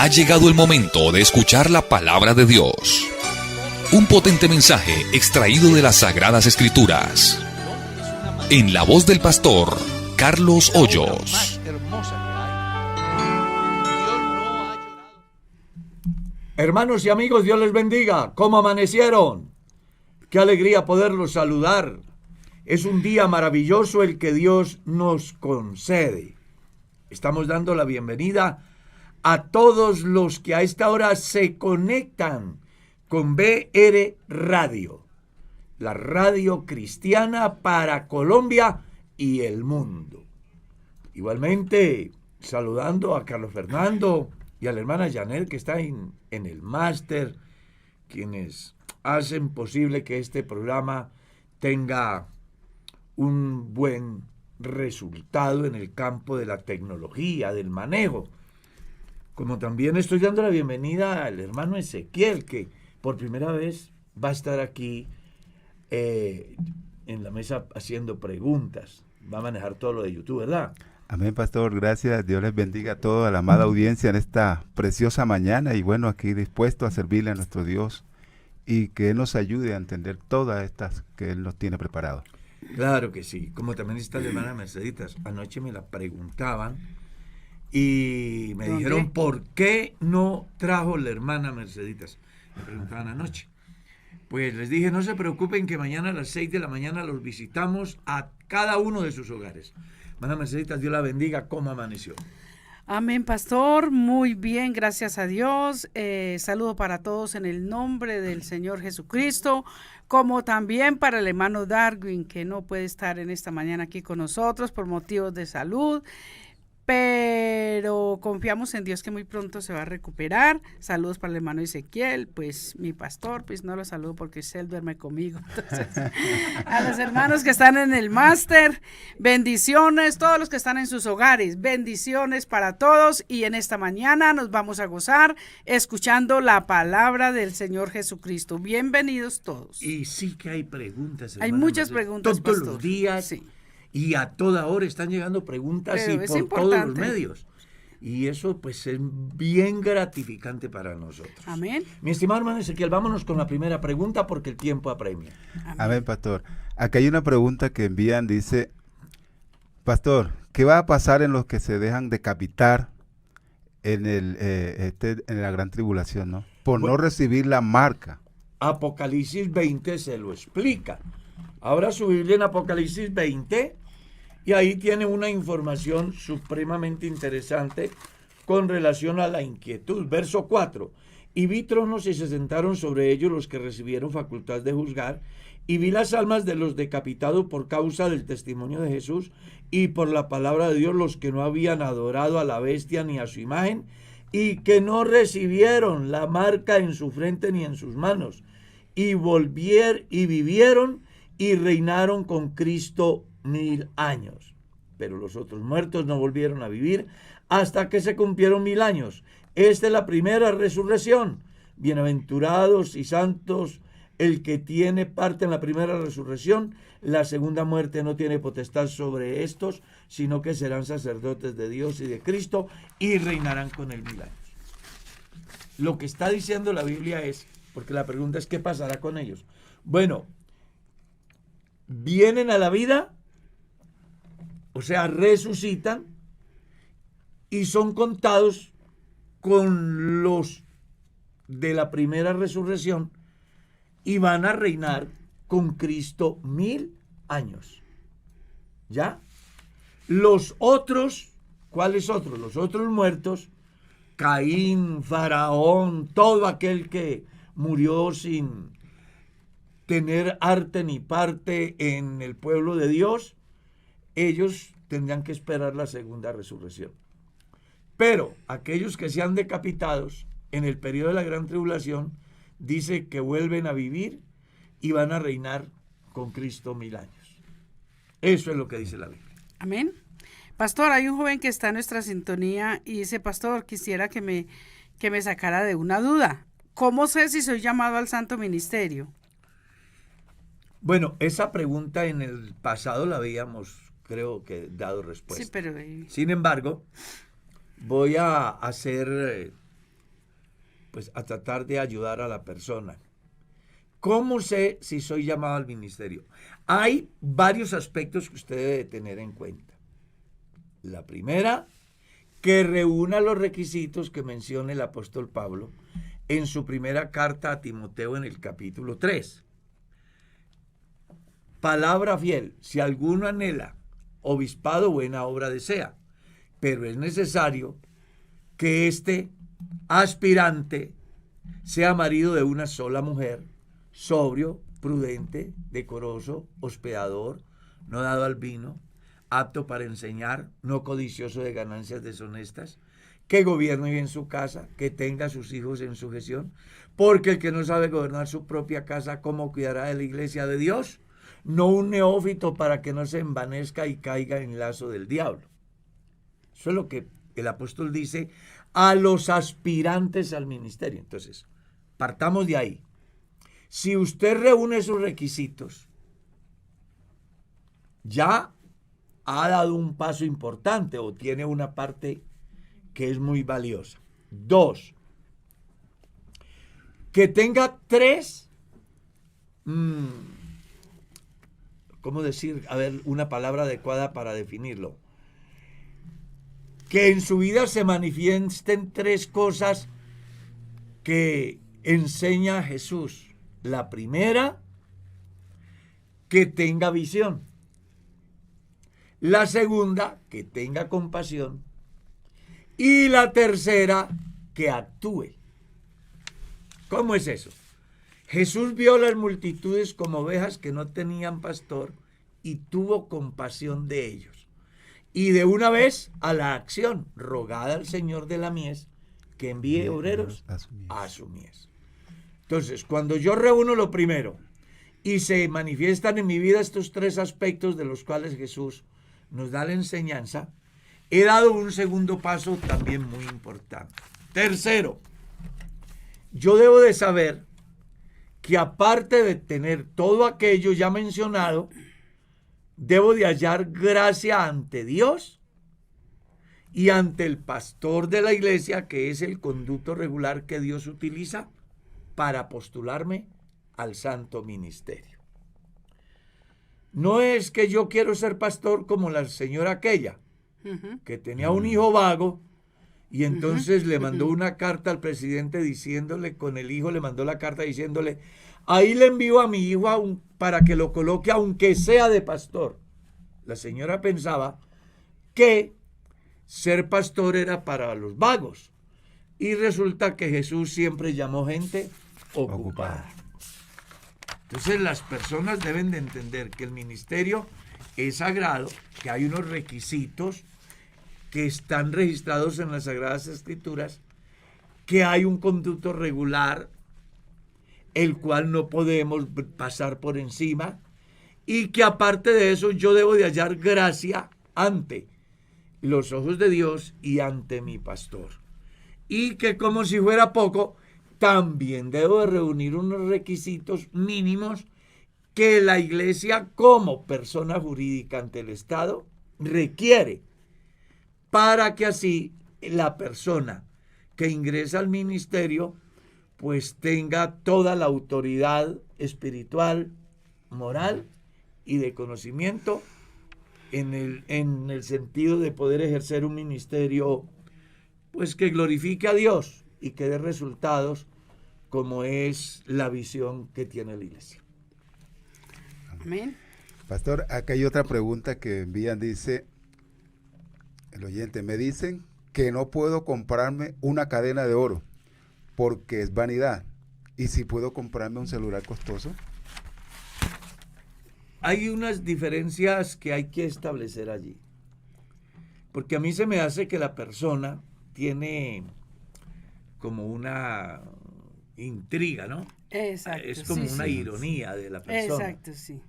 Ha llegado el momento de escuchar la palabra de Dios. Un potente mensaje extraído de las Sagradas Escrituras. En la voz del pastor Carlos Hoyos. Hermanos y amigos, Dios les bendiga. ¿Cómo amanecieron? Qué alegría poderlos saludar. Es un día maravilloso el que Dios nos concede. Estamos dando la bienvenida a todos los que a esta hora se conectan con BR Radio, la radio cristiana para Colombia y el mundo. Igualmente, saludando a Carlos Fernando y a la hermana Janet, que está en el máster, quienes hacen posible que este programa tenga un buen resultado en el campo de la tecnología, del manejo. Como también estoy dando la bienvenida al hermano Ezequiel, que por primera vez va a estar aquí en la mesa haciendo preguntas. Va a manejar todo lo de YouTube, ¿verdad? Amén, pastor, gracias. Dios les bendiga a toda la amada audiencia en esta preciosa mañana. Y bueno, aquí dispuesto a servirle a nuestro Dios y que Él nos ayude a entender todas estas que Él nos tiene preparado. Claro que sí. Como también está la hermana Merceditas. Anoche me la preguntaban y me dijeron, ¿por qué no trajo la hermana Merceditas? Me preguntaban anoche. Pues les dije, no se preocupen que mañana a las 6 de la mañana los visitamos a cada uno de sus hogares. Hermana Merceditas, Dios la bendiga. ¿Cómo amaneció? Amén, pastor. Muy bien, gracias a Dios. Saludo para todos en el nombre del Señor Jesucristo, como también para el hermano Darwin, que no puede estar en esta mañana aquí con nosotros por motivos de salud. Pero confiamos en Dios que muy pronto se va a recuperar. Saludos para el hermano Ezequiel, pues mi pastor, pues no lo saludo porque él duerme conmigo. Entonces, a los hermanos que están en el máster, bendiciones, todos los que están en sus hogares, bendiciones para todos. Y en esta mañana nos vamos a gozar escuchando la palabra del Señor Jesucristo. Bienvenidos todos. Y sí que hay preguntas. Hay muchas preguntas, todos pastor. Los días. Sí. Y a toda hora están llegando preguntas Pero y es por importante. todos los medios. Y eso pues es bien gratificante para nosotros. Amén. Mi estimado hermano Ezequiel, vámonos con la primera pregunta porque el tiempo apremia. Amén, pastor. Acá hay una pregunta que envían, dice, pastor, ¿qué va a pasar en los que se dejan decapitar en la gran tribulación, ¿no? Por no recibir la marca. Apocalipsis 20 se lo explica. Ahora su Biblia en Apocalipsis 20 y ahí tiene una información supremamente interesante con relación a la inquietud. Verso 4. Y vi tronos y se sentaron sobre ellos los que recibieron facultad de juzgar, y vi las almas de los decapitados por causa del testimonio de Jesús y por la palabra de Dios, los que no habían adorado a la bestia ni a su imagen, y que no recibieron la marca en su frente ni en sus manos, y vivieron y reinaron con Cristo 1000 años. Pero los otros muertos no volvieron a vivir hasta que se cumplieron 1000 años. Esta es la primera resurrección. Bienaventurados y santos el que tiene parte en la primera resurrección. La segunda muerte no tiene potestad sobre estos, sino que serán sacerdotes de Dios y de Cristo y reinarán con él 1000 años. Lo que está diciendo la Biblia es, porque la pregunta es ¿qué pasará con ellos? Bueno, vienen a la vida, o sea, resucitan y son contados con los de la primera resurrección y van a reinar con Cristo 1000 años. ¿Ya? Los otros, ¿cuáles otros? Los otros muertos, Caín, Faraón, todo aquel que murió sin tener arte ni parte en el pueblo de Dios, ellos tendrán que esperar la segunda resurrección. Pero aquellos que sean decapitados en el periodo de la gran tribulación, dice que vuelven a vivir y van a reinar con Cristo 1000 años. Eso es lo que dice la Biblia. Amén. Pastor, hay un joven que está en nuestra sintonía y dice, pastor, quisiera que me sacara de una duda. ¿Cómo sé si soy llamado al santo ministerio? Bueno, esa pregunta en el pasado la habíamos, creo que, dado respuesta. Sí, pero... Sin embargo, voy a hacer pues a tratar de ayudar a la persona. ¿Cómo sé si soy llamado al ministerio? Hay varios aspectos que usted debe tener en cuenta. La primera, que reúna los requisitos que menciona el apóstol Pablo en su primera carta a Timoteo en el capítulo 3. Palabra fiel, si alguno anhela obispado, buena obra desea, pero es necesario que este aspirante sea marido de una sola mujer, sobrio, prudente, decoroso, hospedador, no dado al vino, apto para enseñar, no codicioso de ganancias deshonestas, que gobierne bien su casa, que tenga a sus hijos en sujeción, porque el que no sabe gobernar su propia casa, ¿cómo cuidará de la iglesia de Dios? No un neófito para que no se envanezca y caiga en lazo del diablo. Eso es lo que el apóstol dice a los aspirantes al ministerio. Entonces, partamos de ahí. Si usted reúne esos requisitos, ya ha dado un paso importante o tiene una parte que es muy valiosa. 2, que tenga 3, ¿cómo decir? A ver, una palabra adecuada para definirlo. Que en su vida se manifiesten 3 cosas que enseña Jesús. La primera, que tenga visión. La segunda, que tenga compasión. Y la tercera, que actúe. ¿Cómo es eso? Jesús vio las multitudes como ovejas que no tenían pastor y tuvo compasión de ellos. Y de una vez a la acción, rogada al Señor de la mies que envíe obreros a su mies. Entonces, cuando yo reúno lo primero y se manifiestan en mi vida estos 3 aspectos de los cuales Jesús nos da la enseñanza, he dado un segundo paso también muy importante. Tercero, yo debo de saber que aparte de tener todo aquello ya mencionado, debo de hallar gracia ante Dios y ante el pastor de la iglesia, que es el conducto regular que Dios utiliza para postularme al santo ministerio. No es que yo quiero ser pastor como la señora aquella, que tenía un hijo vago y entonces le mandó una carta al presidente diciéndole, con el hijo le mandó la carta diciéndole, ahí le envío a mi hijo para que lo coloque aunque sea de pastor. La señora pensaba que ser pastor era para los vagos y resulta que Jesús siempre llamó gente ocupada. Entonces las personas deben de entender que el ministerio es sagrado, que hay unos requisitos que están registrados en las Sagradas Escrituras, que hay un conducto regular, el cual no podemos pasar por encima, y que aparte de eso yo debo de hallar gracia ante los ojos de Dios y ante mi pastor. Y que como si fuera poco, también debo de reunir unos requisitos mínimos que la iglesia como persona jurídica ante el Estado requiere para que así la persona que ingresa al ministerio pues tenga toda la autoridad espiritual, moral y de conocimiento en el sentido de poder ejercer un ministerio pues que glorifique a Dios y que dé resultados como es la visión que tiene la iglesia. Amén. Pastor, acá hay otra pregunta que envían, dice el oyente, me dicen que no puedo comprarme una cadena de oro porque es vanidad. ¿Y si puedo comprarme un celular costoso? Hay unas diferencias que hay que establecer allí. Porque a mí se me hace que la persona tiene como una intriga, ¿no? Exacto. Es como una ironía de la persona. Exacto, sí.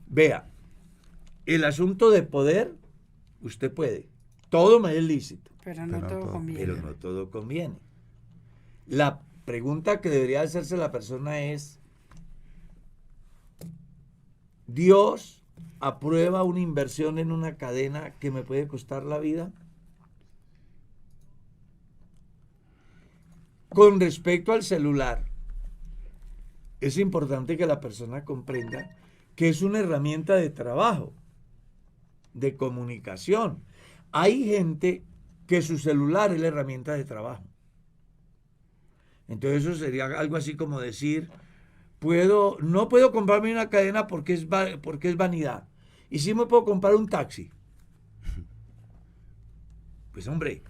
Vea, el asunto de poder, usted puede. Todo me es lícito. Pero no todo conviene. Pero no todo conviene. La pregunta que debería hacerse la persona es, ¿Dios aprueba una inversión en una cadena que me puede costar la vida? Con respecto al celular, es importante que la persona comprenda que es una herramienta de trabajo, de comunicación. Hay gente que su celular es la herramienta de trabajo. Entonces eso sería algo así como decir, no puedo comprarme una cadena porque es vanidad. Y sí me puedo comprar un taxi. Pues hombre,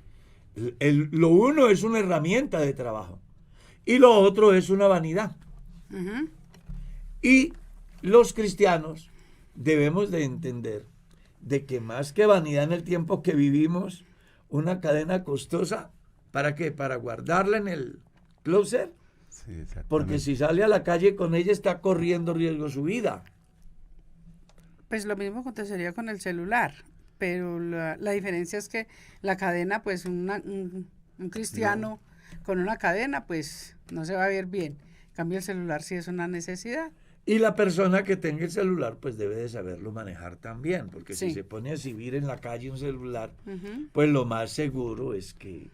lo uno es una herramienta de trabajo y lo otro es una vanidad. Ujú. Y los cristianos debemos de entender de que más que vanidad en el tiempo que vivimos, una cadena costosa, ¿para qué? Para guardarla en el closet, Sí, exactamente. porque si sale a la calle con ella está corriendo riesgo su vida. Pues lo mismo acontecería con el celular, pero la diferencia es que la cadena, pues un cristiano con una cadena, pues no se va a ver bien. En cambio el celular sí es una necesidad. Y la persona que tenga el celular, pues debe de saberlo manejar también, porque si Sí. se pone a exhibir en la calle un celular, Ujú. pues lo más seguro es que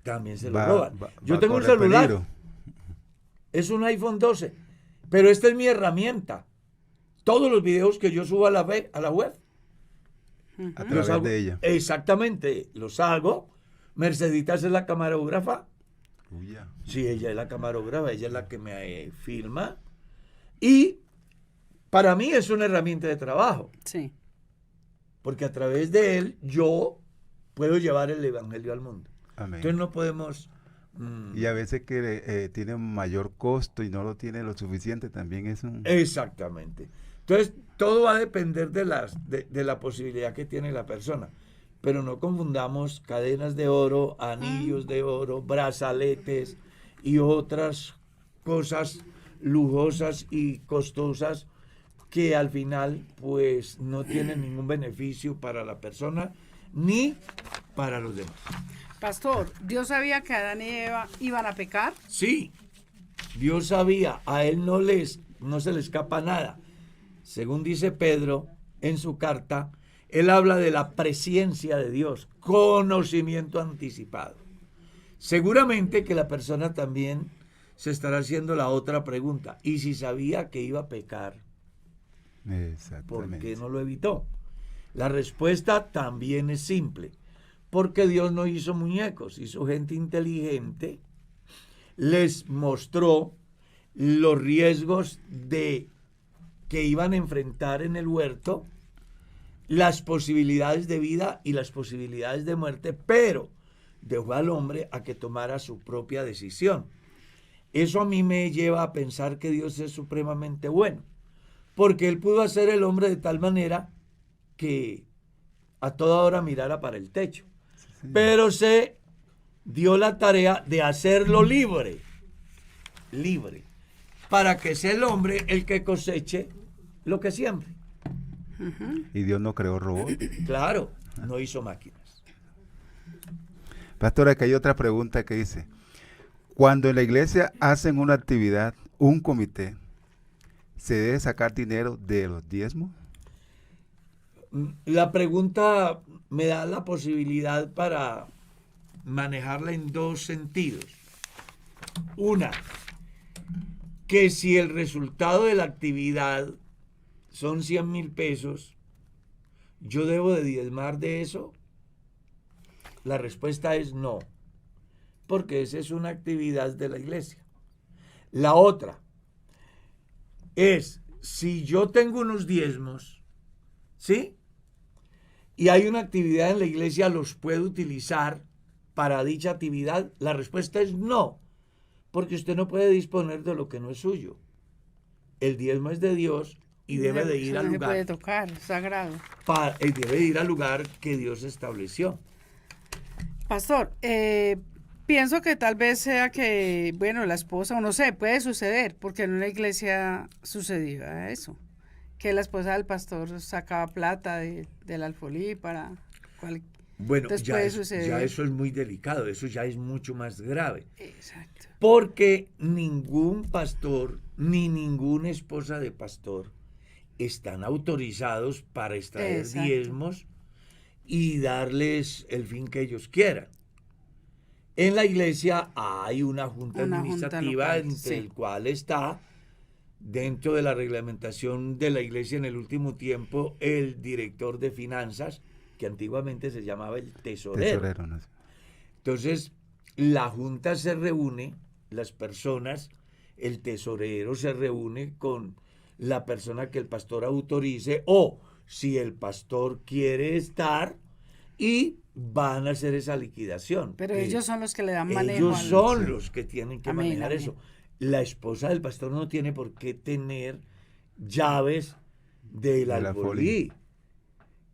también se lo Va- roban. va- Yo va a tengo un correr celular, peligro. es un iPhone 12, pero esta es mi herramienta. Todos los videos que yo subo a la web, A los través hago. de ella. Exactamente, los hago. Merceditas es la camarógrafa. Uy, ya. Sí, ella es la camarógrafa, ella es la que me filma. Y para mí es una herramienta de trabajo, Sí. porque a través de él yo puedo llevar el evangelio al mundo. Amén. Entonces no podemos... Y a veces que tiene un mayor costo y no lo tiene lo suficiente, también es un... Exactamente. Entonces, todo va a depender de la posibilidad que tiene la persona. Pero no confundamos cadenas de oro, anillos de oro, brazaletes y otras cosas lujosas y costosas que al final pues no tienen ningún beneficio para la persona ni para los demás. Pastor, ¿Dios sabía que Adán y Eva iban a pecar? Sí, Dios sabía, a él no se le escapa nada. Según dice Pedro en su carta, él habla de la presciencia de Dios, conocimiento anticipado. Seguramente que la persona también se estará haciendo la otra pregunta. ¿Y si sabía que iba a pecar, por Exactamente. qué no lo evitó? La respuesta también es simple. Porque Dios no hizo muñecos, hizo gente inteligente, les mostró los riesgos que iban a enfrentar en el huerto, las posibilidades de vida y las posibilidades de muerte, pero dejó al hombre a que tomara su propia decisión. Eso a mí me lleva a pensar que Dios es supremamente bueno, porque Él pudo hacer el hombre de tal manera que a toda hora mirara para el techo. Pero se dio la tarea de hacerlo libre, para que sea el hombre el que coseche lo que siembre. Y Dios no creó robots. Claro, no hizo máquinas. Pastor, acá hay otra pregunta que dice, cuando en la iglesia hacen una actividad, un comité, ¿se debe sacar dinero de los diezmos? La pregunta me da la posibilidad para manejarla en dos sentidos. Una, que si el resultado de la actividad son 100,000 pesos, ¿yo debo de diezmar de eso? La respuesta es no, porque esa es una actividad de la iglesia. La otra es, si yo tengo unos diezmos, ¿sí? Y hay una actividad en la iglesia, ¿los puedo utilizar para dicha actividad? La respuesta es no, porque usted no puede disponer de lo que no es suyo. El diezmo es de Dios y debe de ir Eso al no se puede lugar, tocar, es sagrado. debe de ir al lugar que Dios estableció. Pastor, pienso que tal vez sea que, bueno, la esposa, o no sé, puede suceder, porque en una iglesia sucedía eso, que la esposa del pastor sacaba plata del alfolí para... Bueno, Entonces ya, puede suceder. ya eso es muy delicado, eso ya es mucho más grave. Exacto. Porque ningún pastor ni ninguna esposa de pastor están autorizados para extraer Exacto. diezmos y darles el fin que ellos quieran. en la iglesia hay una junta Una junta administrativa local, entre sí. el cual está, dentro de la reglamentación de la iglesia en el último tiempo, el director de finanzas, que antiguamente se llamaba el tesorero. Tesorero, ¿no? Entonces, la junta se reúne, las personas, el tesorero se reúne con la persona que el pastor autorice, o si el pastor quiere estar, y van a hacer esa liquidación. Pero Que ellos son los que le dan manejo. ellos al- son Sí. los que tienen que Amén, manejar amén. eso. La esposa del pastor no tiene por qué tener llaves del Del alfolí.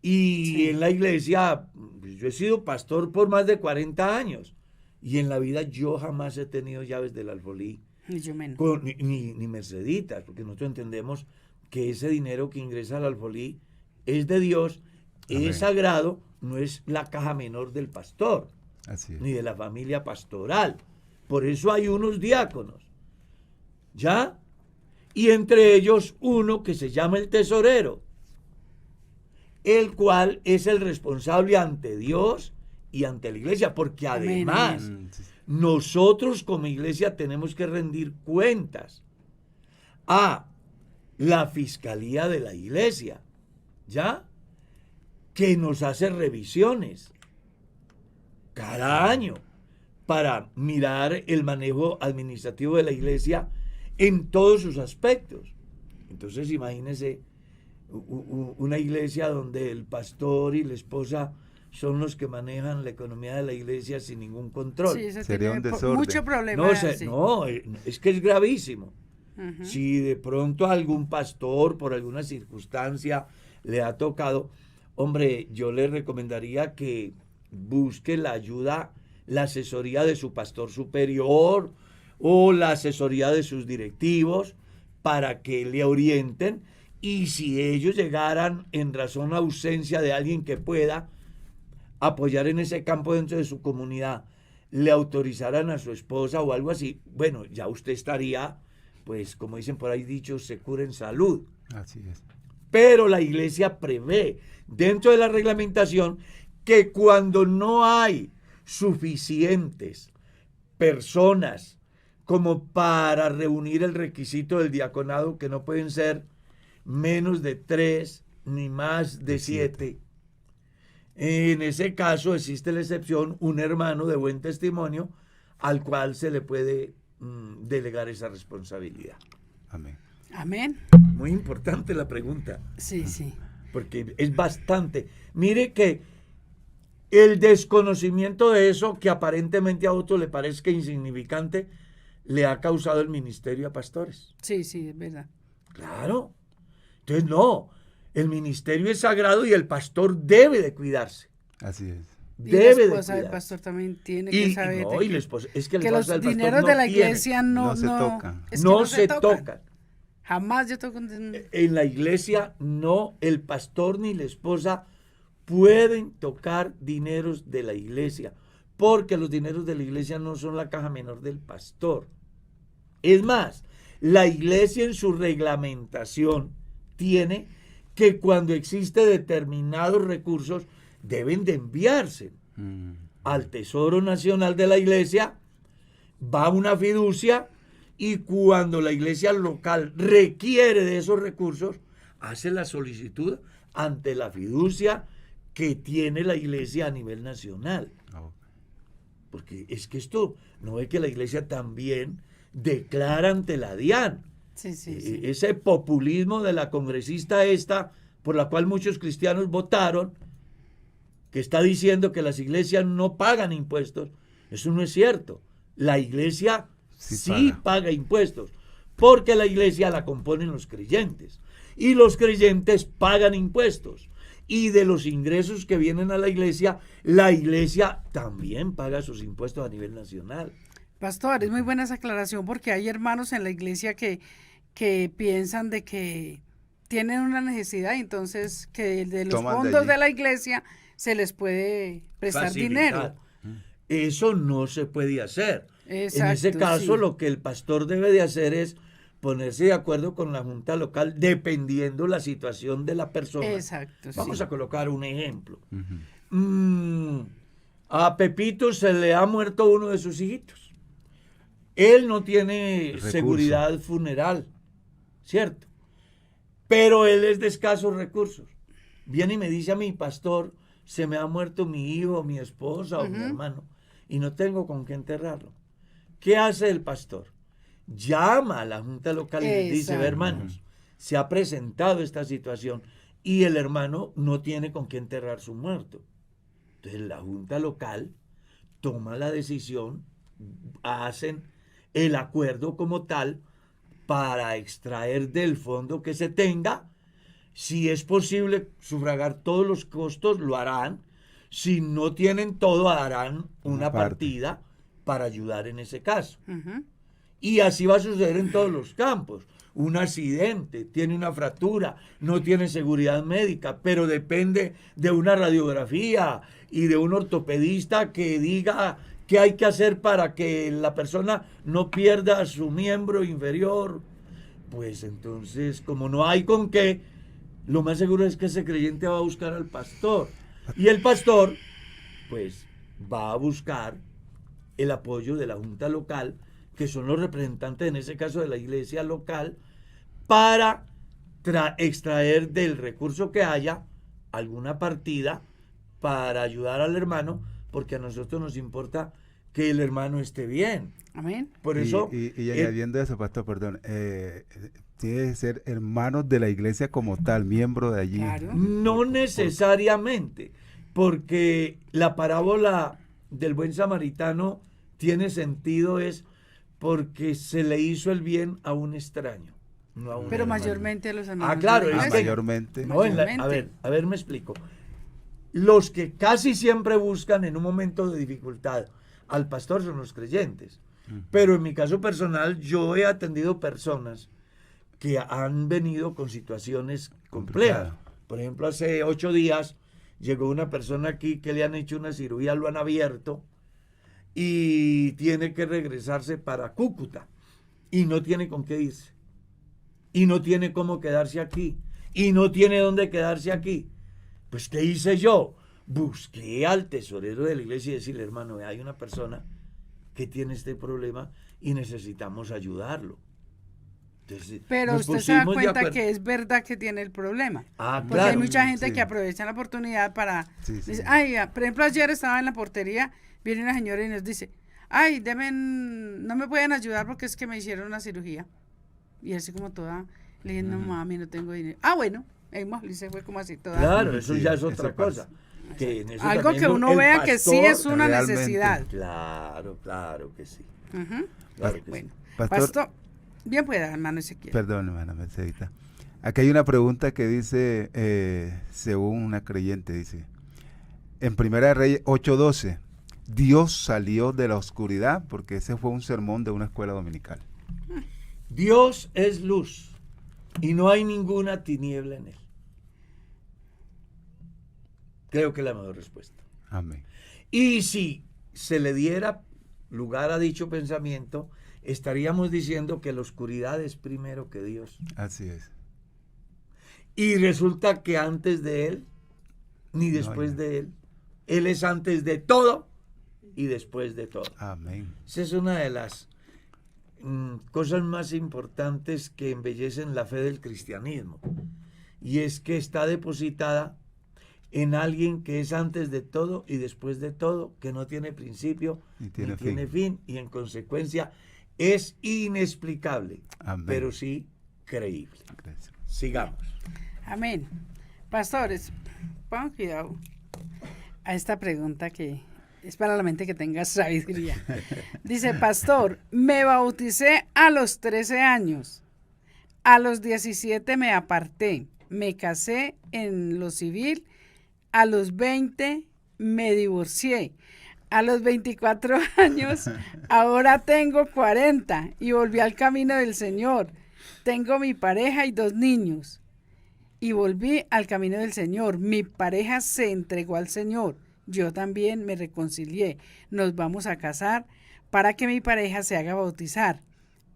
Y Sí. en la iglesia, yo he sido pastor por más de 40 años. Y en la vida yo jamás he tenido llaves del alfolí, Ni yo menos. ni merceditas, porque nosotros entendemos que ese dinero que ingresa al alfolí es de Dios, Amén. es sagrado, no es la caja menor del pastor, Así es. ni de la familia pastoral. Por eso hay unos diáconos, ¿ya? Y entre ellos uno que se llama el tesorero, el cual es el responsable ante Dios y ante la iglesia, porque Amén, además Sí. nosotros como iglesia tenemos que rendir cuentas a la fiscalía de la iglesia, ¿ya? Que nos hace revisiones cada año para mirar el manejo administrativo de la iglesia en todos sus aspectos. Entonces imagínense una iglesia donde el pastor y la esposa son los que manejan la economía de la iglesia sin ningún control. Sí, eso Sería tiene un desorden. mucho problema. No, sí. es que es gravísimo. Ujú. Si de pronto a algún pastor, por alguna circunstancia, le ha tocado, hombre, yo le recomendaría que busque la ayuda, la asesoría de su pastor superior o la asesoría de sus directivos para que le orienten, y si ellos llegaran en razón a ausencia de alguien que pueda apoyar en ese campo dentro de su comunidad, le autorizaran a su esposa o algo así, bueno, ya usted estaría, pues como dicen por ahí dichos, se cura en salud. Así es. Pero la iglesia prevé dentro de la reglamentación que cuando no hay suficientes personas como para reunir el requisito del diaconado, que no pueden ser menos de 3 ni más de 7, en ese caso existe la excepción, un hermano de buen testimonio al cual se le puede delegar esa responsabilidad. Amén. Amén. Muy importante la pregunta, Sí, sí. porque es bastante. Mire que el desconocimiento de eso, que aparentemente a otro le parezca insignificante, le ha causado el ministerio a pastores. Sí, sí, es verdad. Claro. Entonces, no, el ministerio es sagrado y el pastor debe de cuidarse. Así es. Y Debe la de esposa del cuidarse. pastor también tiene que saber no, de y que, la esposa, es que, la que los esposa del pastor dineros no de la tiene, iglesia no, No se tocan. es que no se tocan. Jamás yo toco. En la iglesia no, el pastor ni la esposa pueden tocar dineros de la iglesia, porque los dineros de la iglesia no son la caja menor del pastor. Es más, la iglesia en su reglamentación tiene que cuando existe determinados recursos deben de enviarse al Tesoro Nacional de la iglesia, va una fiducia, y cuando la iglesia local requiere de esos recursos, hace la solicitud ante la fiducia que tiene la iglesia a nivel nacional. Oh. Porque es que esto, no es que la iglesia también declara ante la DIAN. Sí, sí, sí. Ese populismo de la congresista esta, por la cual muchos cristianos votaron, que está diciendo que las iglesias no pagan impuestos, eso no es cierto. La iglesia sí paga impuestos, porque la iglesia la componen los creyentes, y los creyentes pagan impuestos, y de los ingresos que vienen a la iglesia también paga sus impuestos a nivel nacional. Pastor, es muy buena esa aclaración, porque hay hermanos en la iglesia que piensan de que tienen una necesidad, y entonces que de los Toman de fondos allí. de la iglesia se les puede prestar Facilitar. dinero. Eso no se puede hacer. Exacto, en ese caso, sí. lo que el pastor debe de hacer es ponerse de acuerdo con la junta local, dependiendo la situación de la persona. Exacto. Vamos sí. a colocar un ejemplo. Ujú. A Pepito se le ha muerto uno de sus hijitos. Él no tiene Recurso. seguridad funeral, ¿cierto? Pero él es de escasos recursos. Viene y me dice a mi pastor, se me ha muerto mi hijo, mi esposa o mi hermano, y no tengo con qué enterrarlo. ¿Qué hace el pastor? Llama a la junta local y les dice, ve, hermanos, se ha presentado esta situación y el hermano no tiene con qué enterrar su muerto. Entonces la junta local toma la decisión, hacen el acuerdo como tal para extraer del fondo que se tenga. Si es posible sufragar todos los costos, lo harán. Si no tienen todo, harán una partida para ayudar en ese caso. Y así va a suceder en todos los campos. Un accidente, tiene una fractura, no tiene seguridad médica, pero depende de una radiografía y de un ortopedista que diga qué hay que hacer para que la persona no pierda su miembro inferior. Pues entonces, como no hay con qué, lo más seguro es que ese creyente va a buscar al pastor. Y el pastor, pues, va a buscar el apoyo de la junta local, que son los representantes, en ese caso de la iglesia local, para extraer del recurso que haya alguna partida para ayudar al hermano, porque a nosotros nos importa que el hermano esté bien. Amén. Por eso... Y añadiendo eso, pastor, perdón, tiene que ser hermanos de la iglesia como tal, miembro de allí. Claro. No necesariamente, porque la parábola del buen samaritano tiene sentido es porque se le hizo el bien a un extraño, no a un Pero hermano. mayormente a los hermanos. claro, de la es iglesia. que- Mayormente. No, a ver, me explico. Los que casi siempre buscan en un momento de dificultad al pastor son los creyentes. Pero en mi caso personal, yo he atendido personas que han venido con situaciones complejas. Por ejemplo, hace 8 días llegó una persona aquí que le han hecho una cirugía, lo han abierto y tiene que regresarse para Cúcuta y no tiene con qué irse y no tiene cómo quedarse aquí y no tiene dónde quedarse aquí. Pues, ¿qué hice yo? Busqué al tesorero de la iglesia y decirle, hermano, hay una persona que tiene este problema y necesitamos ayudarlo. Entonces, Pero nos usted se da pusimos de cuenta acuerdo. que es verdad que tiene el problema. Porque Claro. hay mucha gente sí. que aprovecha la oportunidad para... Sí, sí. dice, ay, por ejemplo, ayer estaba en la portería, viene una señora y nos dice, ay, no me pueden ayudar porque es que me hicieron una cirugía. Y así como toda, le dije, no mami, no tengo dinero. Ah, bueno, y se fue como así toda. Claro, eso Sí, ya es eso otra pasa. cosa. Que en eso Algo también que uno el vea que sí pastor- es una realmente. necesidad. Claro que sí. Ujú. Claro que Bueno, sí. Pastor, bien pueda, hermano Ezequiel. perdón, hermana Mercedita. Aquí hay una pregunta que dice, según una creyente, dice, en Primera de Reyes 8:12, Dios salió de la oscuridad, porque ese fue un sermón de una escuela dominical. Dios es luz y no hay ninguna tiniebla en él. Creo que es la mejor respuesta. Amén. Y si se le diera lugar a dicho pensamiento, estaríamos diciendo que la oscuridad es primero que Dios. Así es. Y resulta que antes de Él, ni No, después ya. de Él, Él es antes de todo y después de todo. Amén. Esa es una de las cosas más importantes que embellecen la fe del cristianismo. Y es que está depositada en alguien que es antes de todo y después de todo, que no tiene principio Ni ni tiene tiene fin, y en consecuencia es inexplicable, Amén. pero sí creíble. Gracias. Sigamos. Amén. Pastores, pongan cuidado a esta pregunta que es para la mente que tenga sabiduría. Dice, pastor, me bauticé a los 13 años. A los 17 me aparté. Me casé en lo civil. A los 20 me divorcié. A los 24 años, ahora tengo 40 y volví al camino del Señor. Tengo mi pareja y 2 niños. Y volví al camino del Señor. Mi pareja se entregó al Señor. Yo también me reconcilié. Nos vamos a casar para que mi pareja se haga bautizar.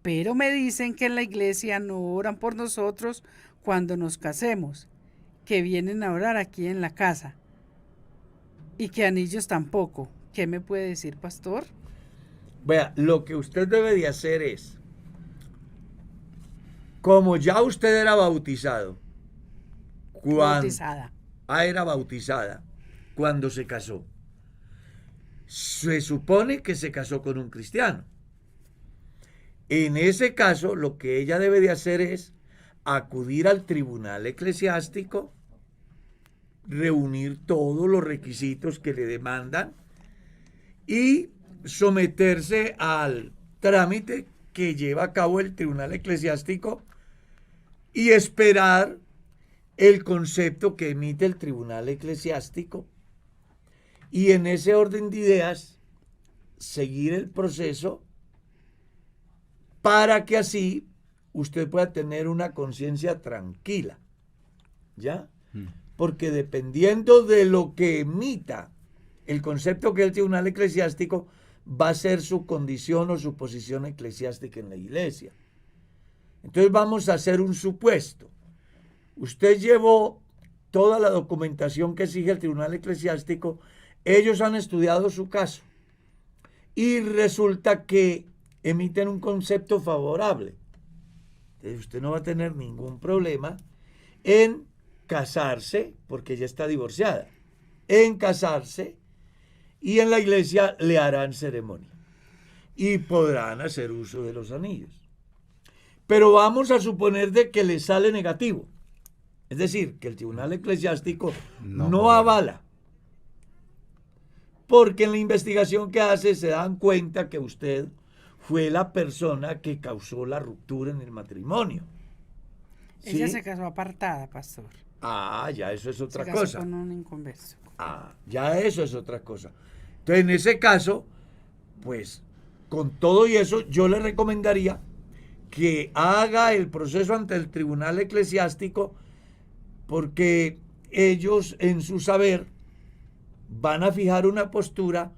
Pero me dicen que en la iglesia no oran por nosotros cuando nos casemos, que vienen a orar aquí en la casa. Y que anillos tampoco. ¿Qué me puede decir, pastor? Vea, lo que usted debe de hacer es, como ya usted era bautizado, Bautizada. era bautizada cuando se casó. Se supone que se casó con un cristiano. En ese caso, lo que ella debe de hacer es acudir al tribunal eclesiástico, reunir todos los requisitos que le demandan y someterse al trámite que lleva a cabo el tribunal eclesiástico y esperar el concepto que emite el tribunal eclesiástico, y en ese orden de ideas seguir el proceso para que así usted pueda tener una conciencia tranquila, ¿ya? Porque dependiendo de lo que emita el concepto que es el tribunal eclesiástico, va a ser su condición o su posición eclesiástica en la iglesia. Entonces vamos a hacer un supuesto. Usted llevó toda la documentación que exige el tribunal eclesiástico, ellos han estudiado su caso y resulta que emiten un concepto favorable. Entonces usted no va a tener ningún problema en casarse, porque ya está divorciada, en casarse, y en la iglesia le harán ceremonia y podrán hacer uso de los anillos. Pero vamos a suponer de que le sale negativo, es decir, que el tribunal eclesiástico no avala, porque en la investigación que hace se dan cuenta que usted fue la persona que causó la ruptura en el matrimonio. ¿Sí? Ella se casó apartada, pastor. Ya eso es otra se casó cosa. Con un inconverso. Ya eso es otra cosa. Entonces, en ese caso, pues, con todo y eso, yo le recomendaría que haga el proceso ante el tribunal eclesiástico, porque ellos, en su saber, van a fijar una postura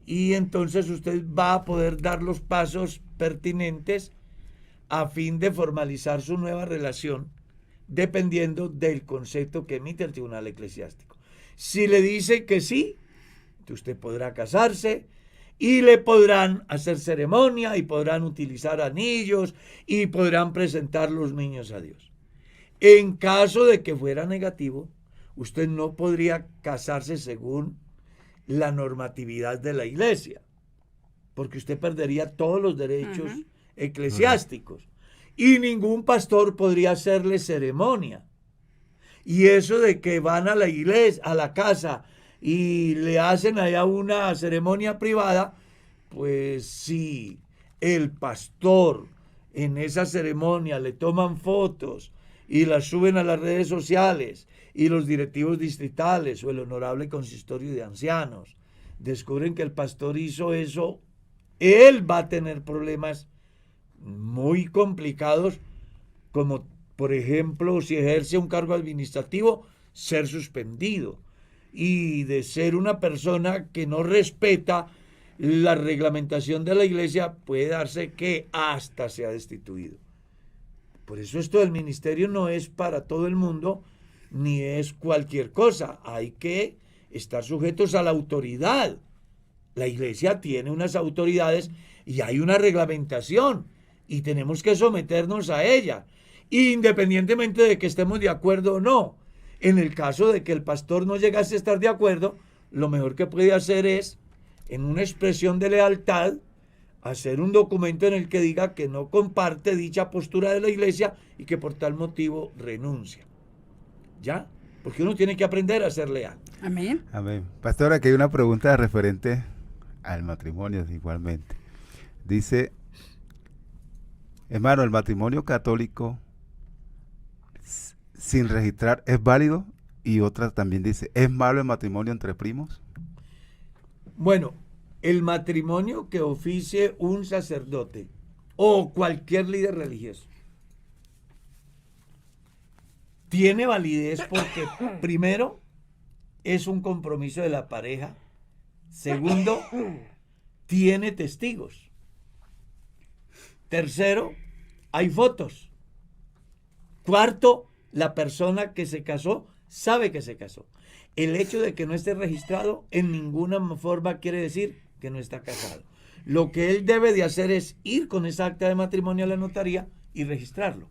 y entonces usted va a poder dar los pasos pertinentes a fin de formalizar su nueva relación, dependiendo del concepto que emite el tribunal eclesiástico. Si le dice que sí, usted podrá casarse y le podrán hacer ceremonia y podrán utilizar anillos y podrán presentar los niños a Dios. En caso de que fuera negativo, usted no podría casarse según la normatividad de la iglesia, porque usted perdería todos los derechos eclesiásticos y ningún pastor podría hacerle ceremonia. Y eso de que van a la iglesia, a la casa, y le hacen allá una ceremonia privada, pues si el pastor en esa ceremonia le toman fotos y las suben a las redes sociales, y los directivos distritales o el honorable consistorio de ancianos descubren que el pastor hizo eso, él va a tener problemas muy complicados, como por ejemplo, si ejerce un cargo administrativo, ser suspendido, y de ser una persona que no respeta la reglamentación de la iglesia, puede darse que hasta sea destituido. Por eso esto del ministerio no es para todo el mundo, ni es cualquier cosa. Hay que estar sujetos a la autoridad. La iglesia tiene unas autoridades y hay una reglamentación y tenemos que someternos a ella, independientemente de que estemos de acuerdo o no. En el caso de que el pastor no llegase a estar de acuerdo, lo mejor que puede hacer es, en una expresión de lealtad, hacer un documento en el que diga que no comparte dicha postura de la iglesia y que por tal motivo renuncia. ¿Ya? Porque uno tiene que aprender a ser leal. Amén. Amén. Pastor, aquí hay una pregunta referente al matrimonio igualmente. Dice, hermano, ¿el matrimonio católico sin registrar es válido? Y otra también dice, ¿es malo el matrimonio entre primos? Bueno, el matrimonio que oficie un sacerdote o cualquier líder religioso tiene validez porque, primero, es un compromiso de la pareja. Segundo, tiene testigos. Tercero, hay fotos. Cuarto, la persona que se casó sabe que se casó. El hecho de que no esté registrado en ninguna forma quiere decir que no está casado. Lo que él debe de hacer es ir con esa acta de matrimonio a la notaría y registrarlo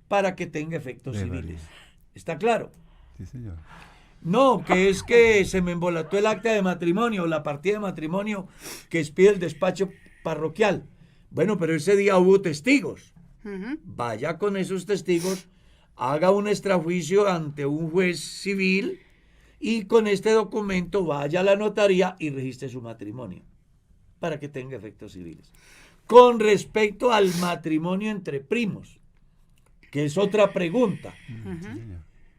para que tenga efectos civiles. ¿Está claro? Sí, señor. No, que es que se me embolató el acta de matrimonio, la partida de matrimonio que expide el despacho parroquial. Bueno, pero ese día hubo testigos. Vaya con esos testigos, haga un extrajuicio ante un juez civil y con este documento vaya a la notaría y registre su matrimonio para que tenga efectos civiles. Con respecto al matrimonio entre primos, que es otra pregunta.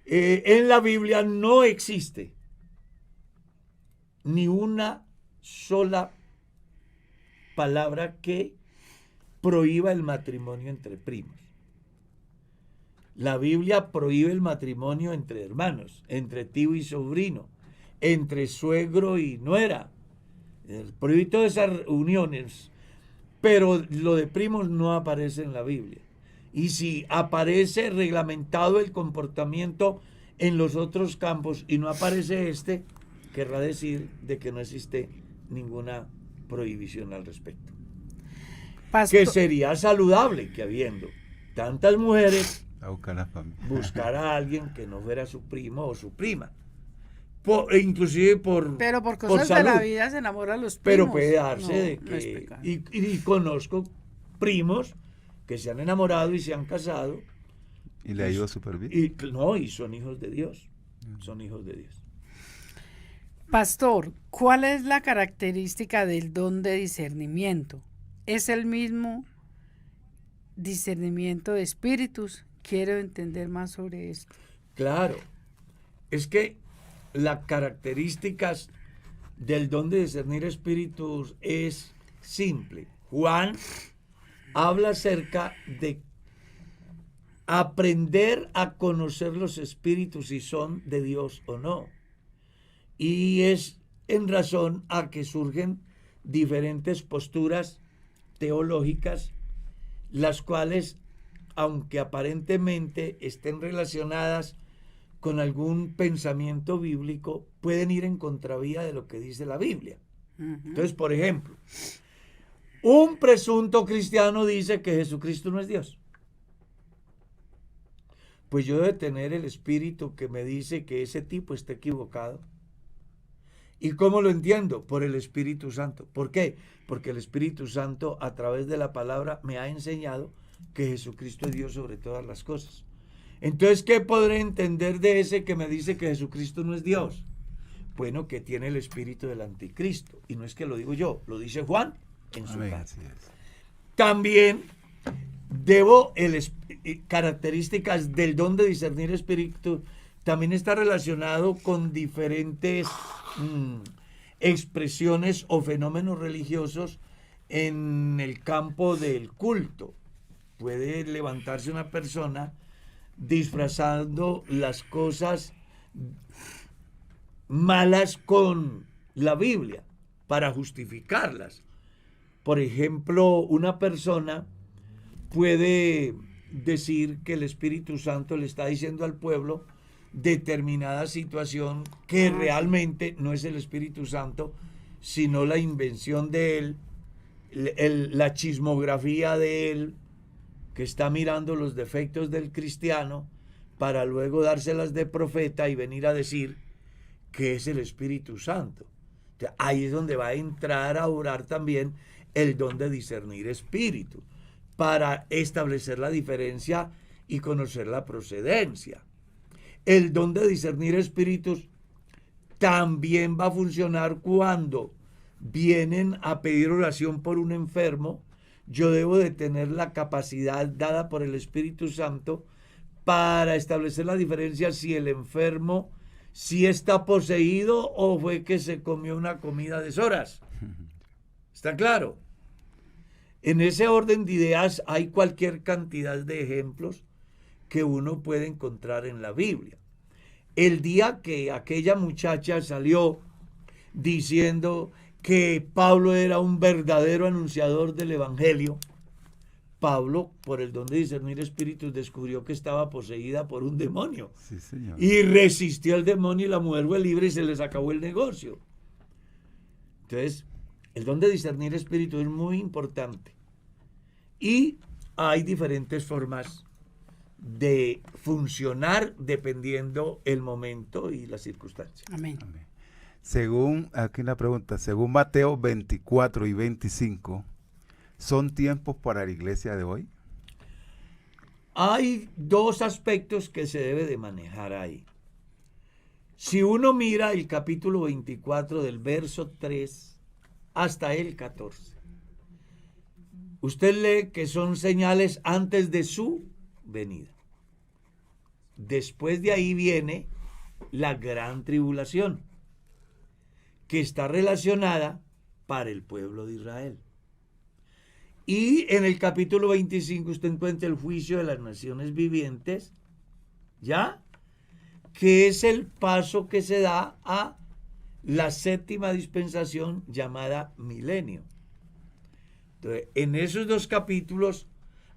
En la Biblia no existe ni una sola palabra que prohíba el matrimonio entre primos. La Biblia prohíbe el matrimonio entre hermanos, entre tío y sobrino, entre suegro y nuera. Prohíbe todas esas uniones, pero lo de primos no aparece en la Biblia. Y si aparece reglamentado el comportamiento en los otros campos y no aparece este, querrá decir de que no existe ninguna prohibición al respecto. Que sería saludable que habiendo tantas mujeres, buscar a alguien que no fuera su primo o su prima. Inclusive pero por cosas de la vida se enamoran los primos. Pero puede darse de que y conozco primos que se han enamorado y se han casado y le ha ido súper bien y son hijos de Dios. Son hijos de Dios. Pastor, ¿cuál es la característica del don de discernimiento? ¿Es el mismo discernimiento de espíritus? Quiero entender más sobre esto. Claro, es que las características del don de discernir espíritus es simple. Juan habla acerca de aprender a conocer los espíritus si son de Dios o no. Y es en razón a que surgen diferentes posturas teológicas, las cuales, aunque aparentemente estén relacionadas con algún pensamiento bíblico, pueden ir en contravía de lo que dice la Biblia. Entonces, por ejemplo, un presunto cristiano dice que Jesucristo no es Dios. Pues yo debo tener el espíritu que me dice que ese tipo está equivocado. ¿Y cómo lo entiendo? Por el Espíritu Santo. ¿Por qué? Porque el Espíritu Santo a través de la palabra me ha enseñado que Jesucristo es Dios sobre todas las cosas. Entonces, ¿qué podré entender de ese que me dice que Jesucristo no es Dios? Bueno, que tiene el espíritu del anticristo. Y no es que lo digo yo, lo dice Juan en su carta. También debo características del don de discernir espíritu. También está relacionado con diferentes expresiones o fenómenos religiosos en el campo del culto. Puede levantarse una persona disfrazando las cosas malas con la Biblia para justificarlas. Por ejemplo, una persona puede decir que el Espíritu Santo le está diciendo al pueblo determinada situación que realmente no es el Espíritu Santo, sino la invención de él, la chismografía de él, que está mirando los defectos del cristiano para luego dárselas de profeta y venir a decir que es el Espíritu Santo. Entonces, ahí es donde va a entrar a orar también el don de discernir espíritu, para establecer la diferencia y conocer la procedencia. El don de discernir espíritus también va a funcionar cuando vienen a pedir oración por un enfermo. Yo debo de tener la capacidad dada por el Espíritu Santo para establecer la diferencia si el enfermo si está poseído o fue que se comió una comida a deshoras. ¿Está claro? En ese orden de ideas hay cualquier cantidad de ejemplos que uno puede encontrar en la Biblia. El día que aquella muchacha salió diciendo que Pablo era un verdadero anunciador del Evangelio, Pablo, por el don de discernir espíritus, descubrió que estaba poseída por un demonio. Sí, señor. Y resistió al demonio y la mujer fue libre y se les acabó el negocio. Entonces, el don de discernir espíritus es muy importante. Y hay diferentes formas de funcionar dependiendo el momento y las circunstancias. Amén. Amén. Según, aquí una pregunta, según Mateo 24 y 25, ¿son tiempos para la iglesia de hoy? Hay dos aspectos que se debe de manejar ahí. Si uno mira el capítulo 24 del verso 3 hasta el 14, usted lee que son señales antes de su venida. Después de ahí viene la gran tribulación, que está relacionada para el pueblo de Israel. Y en el capítulo 25 usted encuentra el juicio de las naciones vivientes, ¿ya? Que es el paso que se da a la séptima dispensación llamada milenio. Entonces, en esos dos capítulos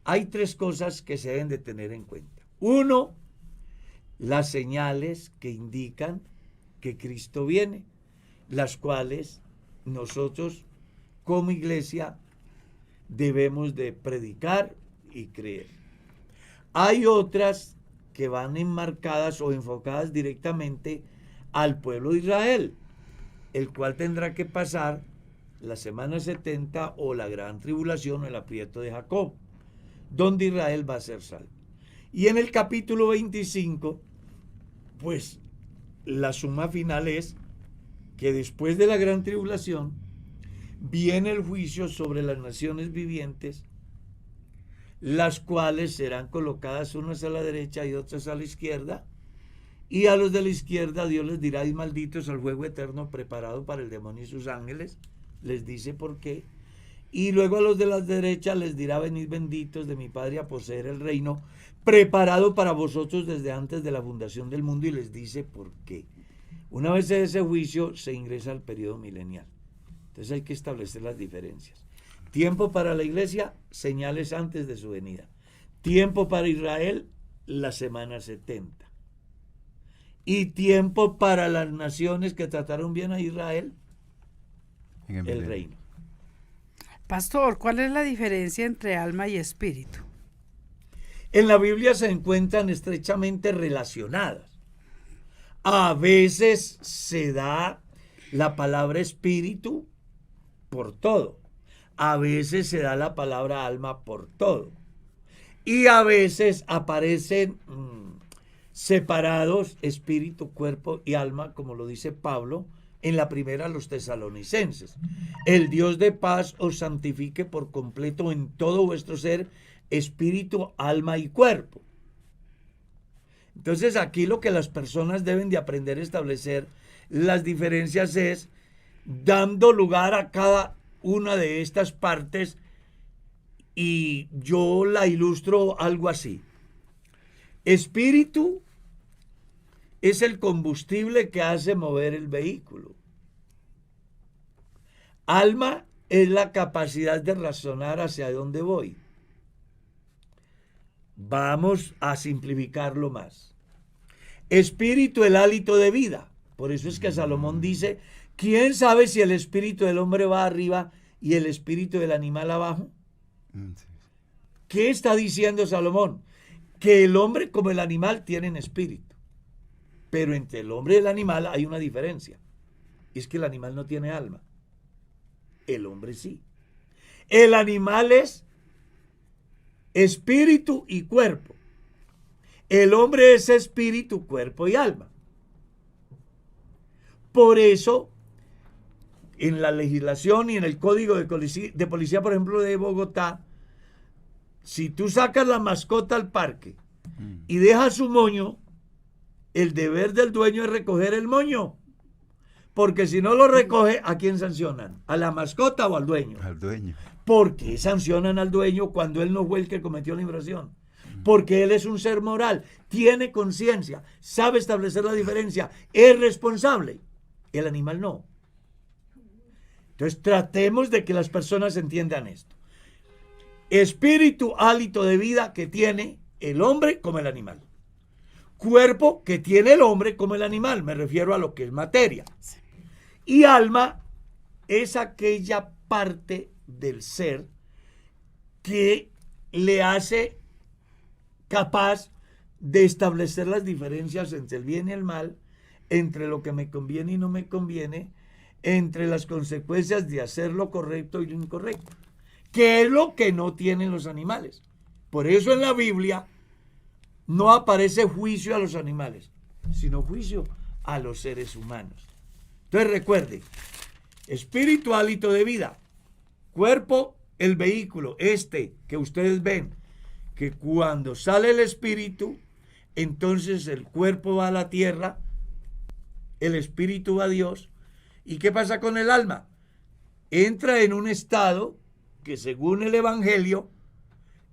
hay tres cosas que se deben de tener en cuenta. Uno, las señales que indican que Cristo viene, las cuales nosotros como iglesia debemos de predicar y creer. Hay otras que van enmarcadas o enfocadas directamente al pueblo de Israel, el cual tendrá que pasar la semana 70 o la gran tribulación o el aprieto de Jacob, donde Israel va a ser salvo. Y en el capítulo 25, pues la suma final es que después de la gran tribulación viene el juicio sobre las naciones vivientes, las cuales serán colocadas unas a la derecha y otras a la izquierda, y a los de la izquierda Dios les dirá: y malditos al fuego eterno preparado para el demonio y sus ángeles. Les dice por qué. Y luego a los de la derecha les dirá: venid benditos de mi Padre a poseer el reino preparado para vosotros desde antes de la fundación del mundo, y les dice por qué. Una vez en ese juicio se ingresa al periodo milenial. Entonces hay que establecer las diferencias. Tiempo para la iglesia, señales antes de su venida. Tiempo para Israel, la semana 70. Y tiempo para las naciones que trataron bien a Israel, el reino. Pastor, ¿cuál es la diferencia entre alma y espíritu? En la Biblia se encuentran estrechamente relacionadas. A veces se da la palabra espíritu por todo. A veces se da la palabra alma por todo. Y a veces aparecen separados espíritu, cuerpo y alma, como lo dice Pablo en la primera a los tesalonicenses. El Dios de paz os santifique por completo en todo vuestro ser, espíritu, alma y cuerpo. Entonces aquí lo que las personas deben de aprender a establecer las diferencias es dando lugar a cada una de estas partes, y yo la ilustro algo así. Espíritu es el combustible que hace mover el vehículo. Alma es la capacidad de razonar hacia dónde voy. Vamos a simplificarlo más. Espíritu, el hálito de vida. Por eso es que Salomón dice: ¿quién sabe si el espíritu del hombre va arriba y el espíritu del animal abajo? ¿Qué está diciendo Salomón? Que el hombre como el animal tienen espíritu. Pero entre el hombre y el animal hay una diferencia. Y es que el animal no tiene alma. El hombre sí. El animal es espíritu y cuerpo. El hombre es espíritu, cuerpo y alma. Por eso, en la legislación y en el código de policía, por ejemplo, de Bogotá, si tú sacas la mascota al parque y dejas su moño, el deber del dueño es recoger el moño. Porque si no lo recoge, ¿a quién sancionan? ¿A la mascota o al dueño? Al dueño. ¿Por qué sancionan al dueño cuando él no fue el que cometió la infracción? Porque él es un ser moral, tiene conciencia, sabe establecer la diferencia, es responsable. El animal no. Entonces tratemos de que las personas entiendan esto. espíritu, hálito de vida que tiene el hombre como el animal. Cuerpo que tiene el hombre como el animal, me refiero a lo que es materia. Y alma es aquella parte del ser que le hace capaz de establecer las diferencias entre el bien y el mal, entre lo que me conviene y no me conviene, entre las consecuencias de hacer lo correcto y lo incorrecto, que es lo que no tienen los animales. Por eso en la Biblia no aparece juicio a los animales, sino juicio a los seres humanos. Entonces recuerde, espíritu, hálito de vida, cuerpo, el vehículo, que ustedes ven, que cuando sale el espíritu, entonces el cuerpo va a la tierra, el espíritu va a Dios. ¿Y qué pasa con el alma? Entra en un estado que según el Evangelio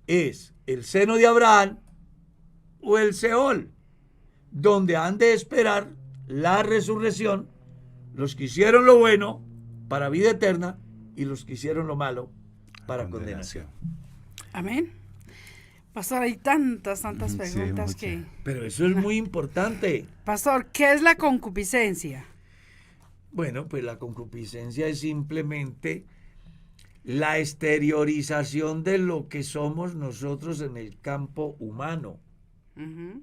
es el seno de Abraham o el Seol, donde han de esperar la resurrección los que hicieron lo bueno para vida eterna y los que hicieron lo malo para condenación. Amén. Pastor, hay tantas preguntas sí, que... Pero eso es muy importante. Pastor, ¿qué es la concupiscencia? Bueno, pues la concupiscencia es simplemente la exteriorización de lo que somos nosotros en el campo humano. Ujú.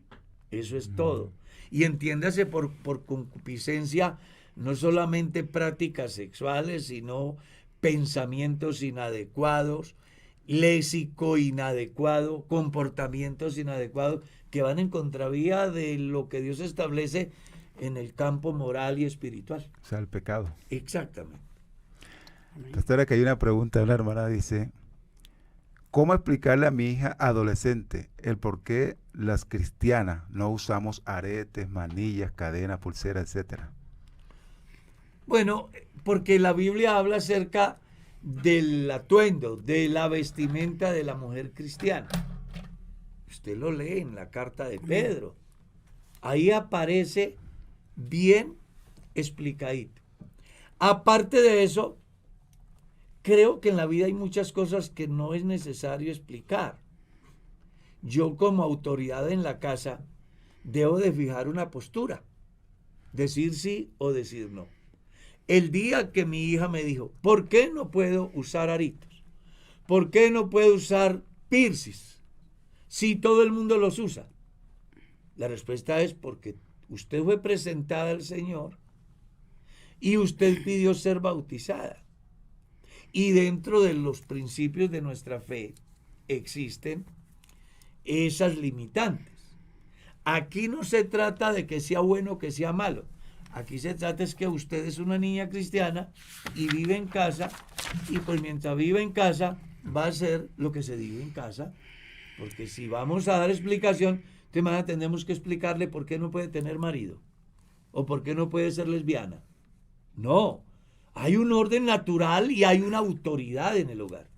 Eso es todo. Y entiéndase por concupiscencia no solamente prácticas sexuales, sino pensamientos inadecuados, léxico inadecuado, comportamientos inadecuados que van en contravía de lo que Dios establece en el campo moral y espiritual. O sea, el pecado. Exactamente. Pastora, que hay una pregunta, una hermana dice, ¿cómo explicarle a mi hija adolescente el por qué las cristianas no usamos aretes, manillas, cadenas, pulseras, etcétera? Bueno, porque la Biblia habla acerca del atuendo, de la vestimenta de la mujer cristiana. Usted lo lee en la carta de Pedro. Ahí aparece bien explicadito. Aparte de eso, creo que en la vida hay muchas cosas que no es necesario explicar. Yo como autoridad en la casa debo de fijar una postura, decir sí o decir no. El día que mi hija me dijo, ¿por qué no puedo usar aritos? ¿Por qué no puedo usar piercings si todo el mundo los usa? La respuesta es porque usted fue presentada al Señor y usted pidió ser bautizada. Y dentro de los principios de nuestra fe existen esas limitantes. Aquí no se trata de que sea bueno o que sea malo. Aquí se trata es que usted es una niña cristiana y vive en casa, y pues mientras vive en casa va a hacer lo que se vive en casa, porque si vamos a dar explicación, tenemos que explicarle por qué no puede tener marido o por qué no puede ser lesbiana. No, hay un orden natural y hay una autoridad en el hogar.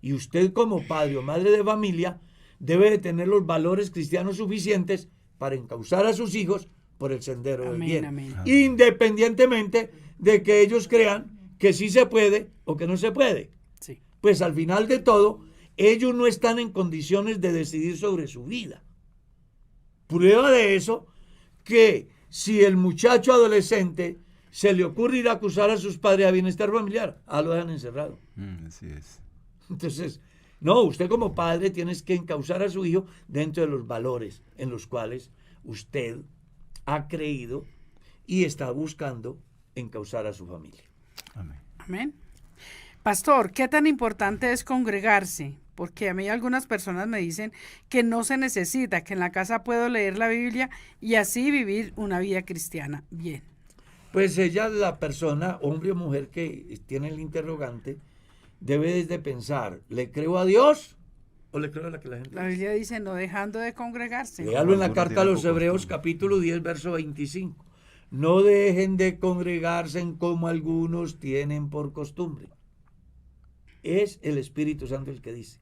Y usted como padre o madre de familia debe de tener los valores cristianos suficientes para encauzar a sus hijos por el sendero del bien. Amén. Independientemente de que ellos crean que sí se puede o que no se puede. Sí. Pues al final de todo, ellos no están en condiciones de decidir sobre su vida. Prueba de eso, que si el muchacho adolescente se le ocurre ir a acusar a sus padres a bienestar familiar, lo dejan encerrado. Así es. Entonces, no, usted como padre tiene que encauzar a su hijo dentro de los valores en los cuales usted ha creído y está buscando encauzar a su familia. Amén. Amén. Pastor, ¿qué tan importante es congregarse? Porque a mí algunas personas me dicen que no se necesita, que en la casa puedo leer la Biblia y así vivir una vida cristiana bien. Pues ella, la persona, hombre o mujer que tiene el interrogante, debe desde pensar, ¿le creo a Dios o le creo a la que la gente La dice? Biblia dice no dejando de congregarse. Léalo en la Algunos carta a tienen los por Hebreos, costumbre. capítulo 10, verso 25. No dejen de congregarse como algunos tienen por costumbre. Es el Espíritu Santo el que dice.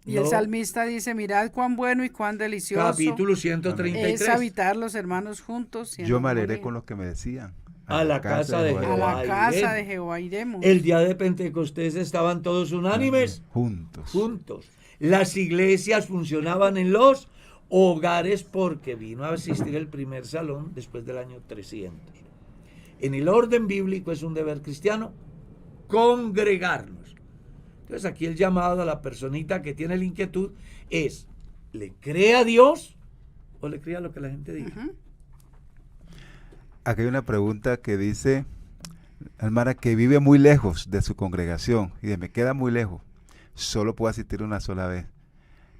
Y el No, salmista dice, mirad cuán bueno y cuán delicioso capítulo es 133. habitar los hermanos juntos. siendo Yo me alegré familia. con los que me decían. A la casa de A Jehová. la casa iremos. de Jehová iremos. El día de Pentecostés estaban todos unánimes Juntos. juntos. Las iglesias funcionaban en los hogares porque vino a existir el primer salón después del año 300. En el orden bíblico es un deber cristiano congregarnos. Entonces aquí el llamado a la personita que tiene la inquietud es, ¿le cree a Dios o le cree a lo que la gente diga? Aquí hay una pregunta que dice, hermana, que vive muy lejos de su congregación y me queda muy lejos, solo puedo asistir una sola vez,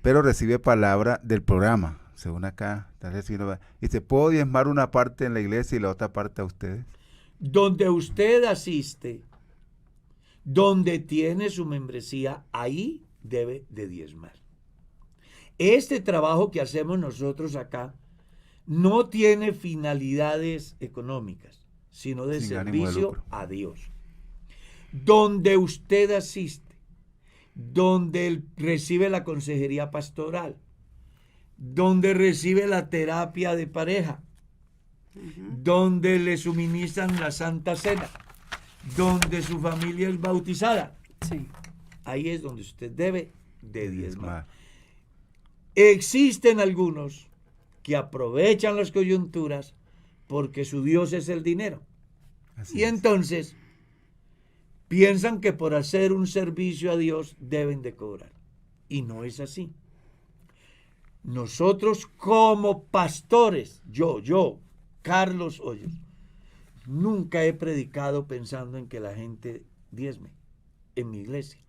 pero recibe palabra del programa, según acá, dice, ¿puedo diezmar una parte en la iglesia y la otra parte a ustedes? Donde usted asiste, donde tiene su membresía, ahí debe de diezmar. Este trabajo que hacemos nosotros acá no tiene finalidades económicas, sino de Sin ánimo de servicio lucro. a Dios. Donde usted asiste, donde él recibe la consejería pastoral, donde recibe la terapia de pareja, donde le suministran la Santa Cena, donde su familia es bautizada. Sí. Ahí es donde usted debe de diezmar. Existen algunos que aprovechan las coyunturas porque su Dios es el dinero. Así Y es. entonces piensan que por hacer un servicio a Dios deben de cobrar. Y no es así. Nosotros como pastores, yo, Carlos Hoyos, nunca he predicado pensando en que la gente diezme en mi iglesia.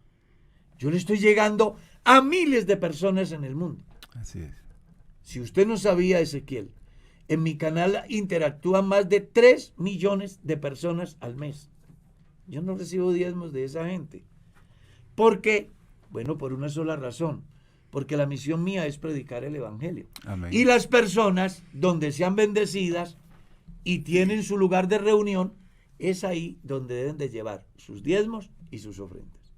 Yo le estoy llegando a miles de personas en el mundo. Así es. Si usted no sabía, Ezequiel, en mi canal interactúan más de 3 millones de personas al mes. Yo no recibo diezmos de esa gente. ¿Por qué? Bueno, por una sola razón. Porque la misión mía es predicar el evangelio. Amén. Y las personas donde sean bendecidas y tienen su lugar de reunión, es ahí donde deben de llevar sus diezmos y sus ofrendas.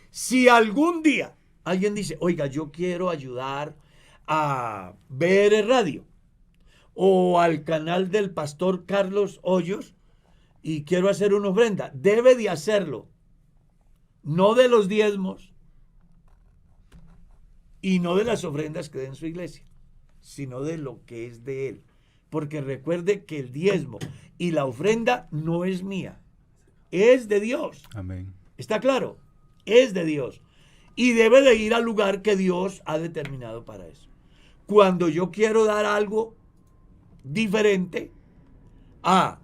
Si algún día alguien dice, oiga, yo quiero ayudar a BR Radio o al canal del pastor Carlos Hoyos y quiero hacer una ofrenda, debe de hacerlo, no de los diezmos y no de las ofrendas que dé en su iglesia, sino de lo que es de él. Porque recuerde que el diezmo y la ofrenda no es mía, es de Dios. Amén. ¿Está claro? Es de Dios. Y debe de ir al lugar que Dios ha determinado para eso. Cuando yo quiero dar algo diferente a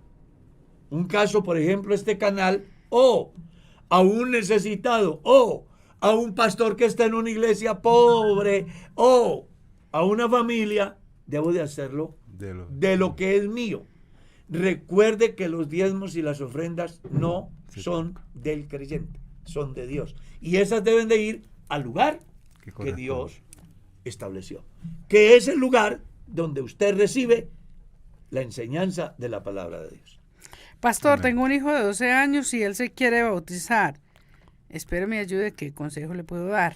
un caso, por ejemplo, este canal, o a un necesitado, o a un pastor que está en una iglesia pobre, o a una familia, debo de hacerlo de lo que es mío. Recuerde que los diezmos y las ofrendas no son del creyente, son de Dios. Y esas deben de ir al lugar que Dios estableció, que es el lugar donde usted recibe la enseñanza de la palabra de Dios. Pastor, Amén. tengo un hijo de 12 años y él se quiere bautizar. Espero me ayude, ¿qué consejo le puedo dar?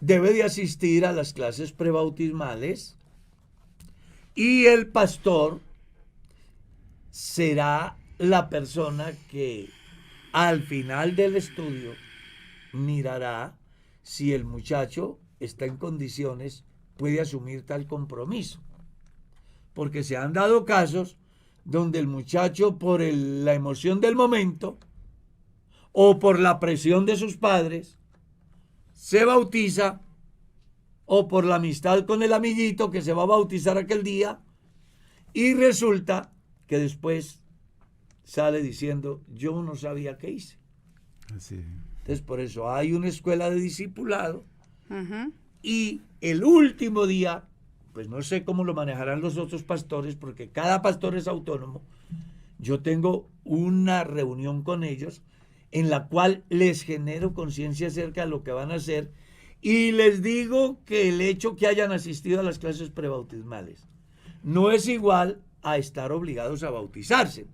Debe de asistir a las clases prebautismales y el pastor será la persona que al final del estudio mirará si el muchacho está en condiciones, puede asumir tal compromiso. Porque se han dado casos donde el muchacho, por la emoción del momento o por la presión de sus padres, se bautiza, o por la amistad con el amiguito que se va a bautizar aquel día, y resulta que después sale diciendo, yo no sabía qué hice. Así es. Entonces, por eso hay una escuela de discipulado, y el último día, pues no sé cómo lo manejarán los otros pastores, porque cada pastor es autónomo. Yo tengo una reunión con ellos en la cual les genero conciencia acerca de lo que van a hacer y les digo que el hecho que hayan asistido a las clases prebautismales no es igual a estar obligados a bautizarse,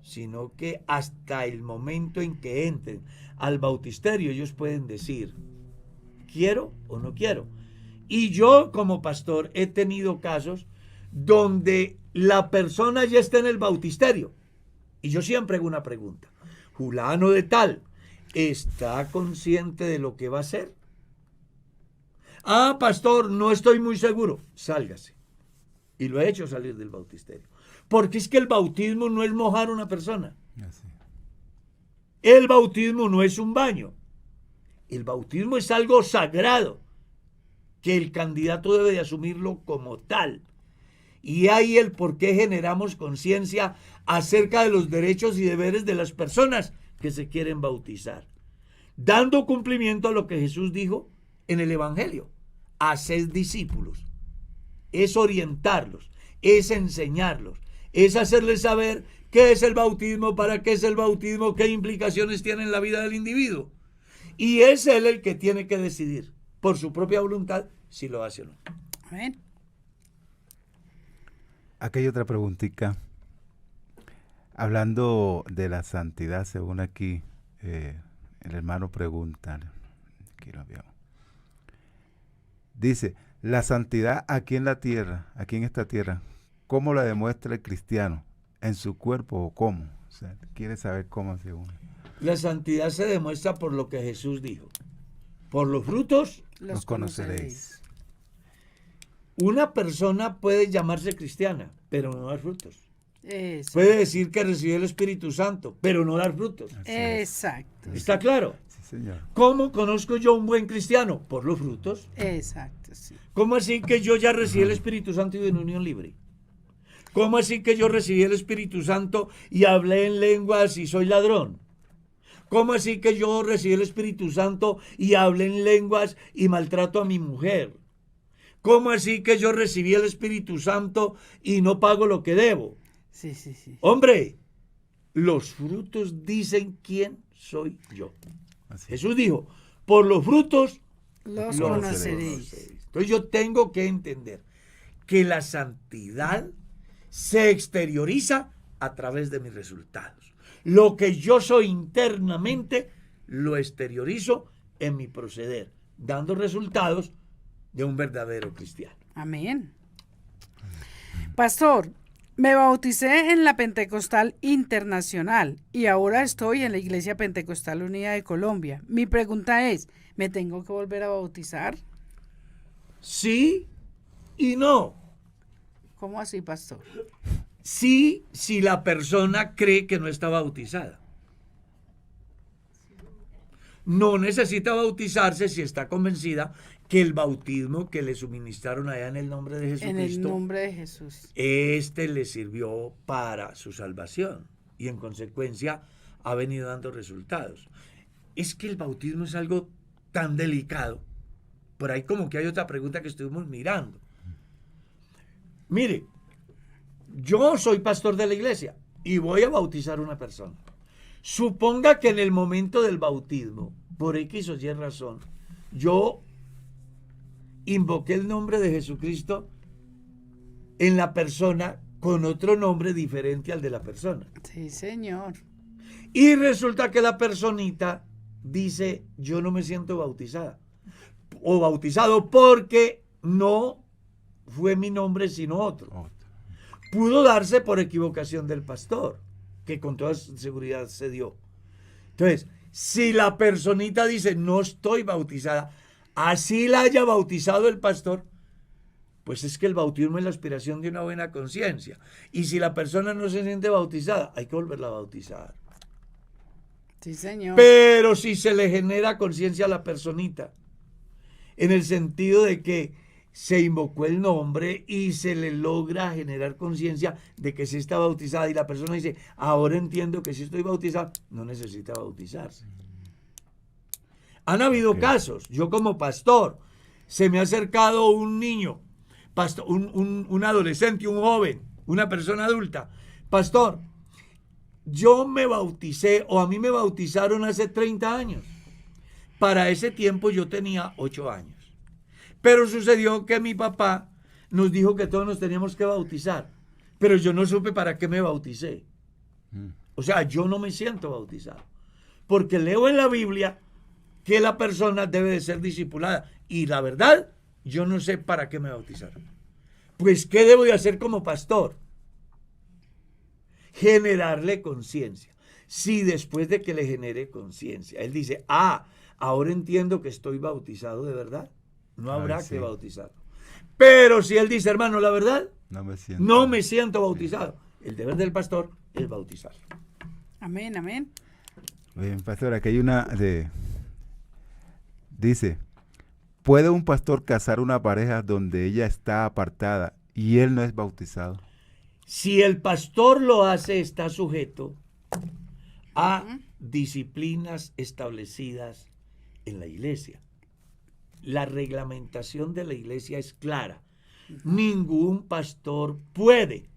sino que hasta el momento en que entren al bautisterio ellos pueden decir, quiero o no quiero. Y yo como pastor he tenido casos donde la persona ya está en el bautisterio y yo siempre hago una pregunta, fulano de tal, ¿está consciente de lo que va a hacer? Ah, pastor, no estoy muy seguro. Sálgase. Y lo he hecho salir del bautisterio. Porque es que el bautismo no es mojar a una persona. Así. El bautismo no es un baño. El bautismo es algo sagrado que el candidato debe de asumirlo como tal. Y ahí el por qué generamos conciencia acerca de los derechos y deberes de las personas que se quieren bautizar, dando cumplimiento a lo que Jesús dijo en el Evangelio: haced discípulos. Es orientarlos, es enseñarlos, es hacerles saber qué es el bautismo, para qué es el bautismo, qué implicaciones tiene en la vida del individuo. Y es él el que tiene que decidir por su propia voluntad si lo hace o no. Amén. Aquí hay otra preguntita. Hablando de la santidad, según aquí el hermano pregunta, aquí lo veo. Dice, la santidad aquí en la tierra, aquí en esta tierra, ¿cómo la demuestra el cristiano? ¿En su cuerpo o cómo? O sea, quiere saber cómo según. La santidad se demuestra por lo que Jesús dijo: por los frutos Los conoceréis. Una persona puede llamarse cristiana, pero no dar frutos. Eso. Puede decir que recibió el Espíritu Santo, pero no dar frutos. Exacto. ¿Está claro? Sí, señor. ¿Cómo conozco yo un buen cristiano? Por los frutos. Exacto, sí. ¿Cómo así que yo ya recibí el Espíritu Santo y en unión libre? ¿Cómo así que yo recibí el Espíritu Santo y hablé en lenguas y soy ladrón? ¿Cómo así que yo recibí el Espíritu Santo y hablé en lenguas y maltrato a mi mujer? ¿Cómo así que yo recibí el Espíritu Santo y no pago lo que debo? Sí, sí, sí. Hombre, los frutos dicen quién soy yo. Así. Jesús dijo, por los frutos Los los conoceréis. Entonces yo tengo que entender que la santidad se exterioriza a través de mis resultados. Lo que yo soy internamente lo exteriorizo en mi proceder, dando resultados de un verdadero cristiano. Amén. Pastor, me bauticé en la Pentecostal Internacional y ahora estoy en la Iglesia Pentecostal Unida de Colombia. Mi pregunta es, ¿me tengo que volver a bautizar? Sí y no. ¿Cómo así, pastor? Sí, si la persona cree que no está bautizada. No necesita bautizarse si está convencida que el bautismo que le suministraron allá en el nombre de Jesucristo, En el nombre de Jesús. le sirvió para su salvación y en consecuencia ha venido dando resultados. Es que el bautismo es algo tan delicado. Por ahí como que hay otra pregunta que estuvimos mirando. Mire, yo soy pastor de la iglesia y voy a bautizar a una persona. Suponga que en el momento del bautismo, por X o Y razón, yo invoqué el nombre de Jesucristo en la persona con otro nombre diferente al de la persona. Sí, señor. Y resulta que la personita dice, yo no me siento bautizada o bautizado porque no fue mi nombre sino otro. Pudo darse por equivocación del pastor, que con toda seguridad se dio. Entonces, si la personita dice, no estoy bautizada, así la haya bautizado el pastor, pues es que el bautismo es la aspiración de una buena conciencia. Y si la persona no se siente bautizada, hay que volverla a bautizar. Sí, señor. Pero si se le genera conciencia a la personita, en el sentido de que se invocó el nombre y se le logra generar conciencia de que sí está bautizada y la persona dice, ahora entiendo que sí estoy bautizado, no necesita bautizarse. Han habido casos, yo como pastor, se me ha acercado un niño, pastor, un adolescente, un joven, una persona adulta, pastor, yo me bauticé o a mí me bautizaron hace 30 años. Para ese tiempo yo tenía 8 años. Pero sucedió que mi papá nos dijo que todos nos teníamos que bautizar. Pero yo no supe para qué me bauticé. O sea, yo no me siento bautizado. Porque leo en la Biblia que la persona debe de ser discipulada. Y la verdad, yo no sé para qué me bautizaron. Pues, ¿qué debo de hacer como pastor? Generarle conciencia. Si después de que le genere conciencia, él dice, ahora entiendo que estoy bautizado de verdad, no habrá Ay, sí. que bautizarlo. Pero si él dice, hermano, la verdad, No me no siento. me siento bautizado, el deber del pastor es bautizarlo. Amén, amén. Bien, pastor, aquí hay dice, ¿puede un pastor casar una pareja donde ella está apartada y él no es bautizado? Si el pastor lo hace, está sujeto a disciplinas establecidas en la iglesia. La reglamentación de la iglesia es clara. Ningún pastor puede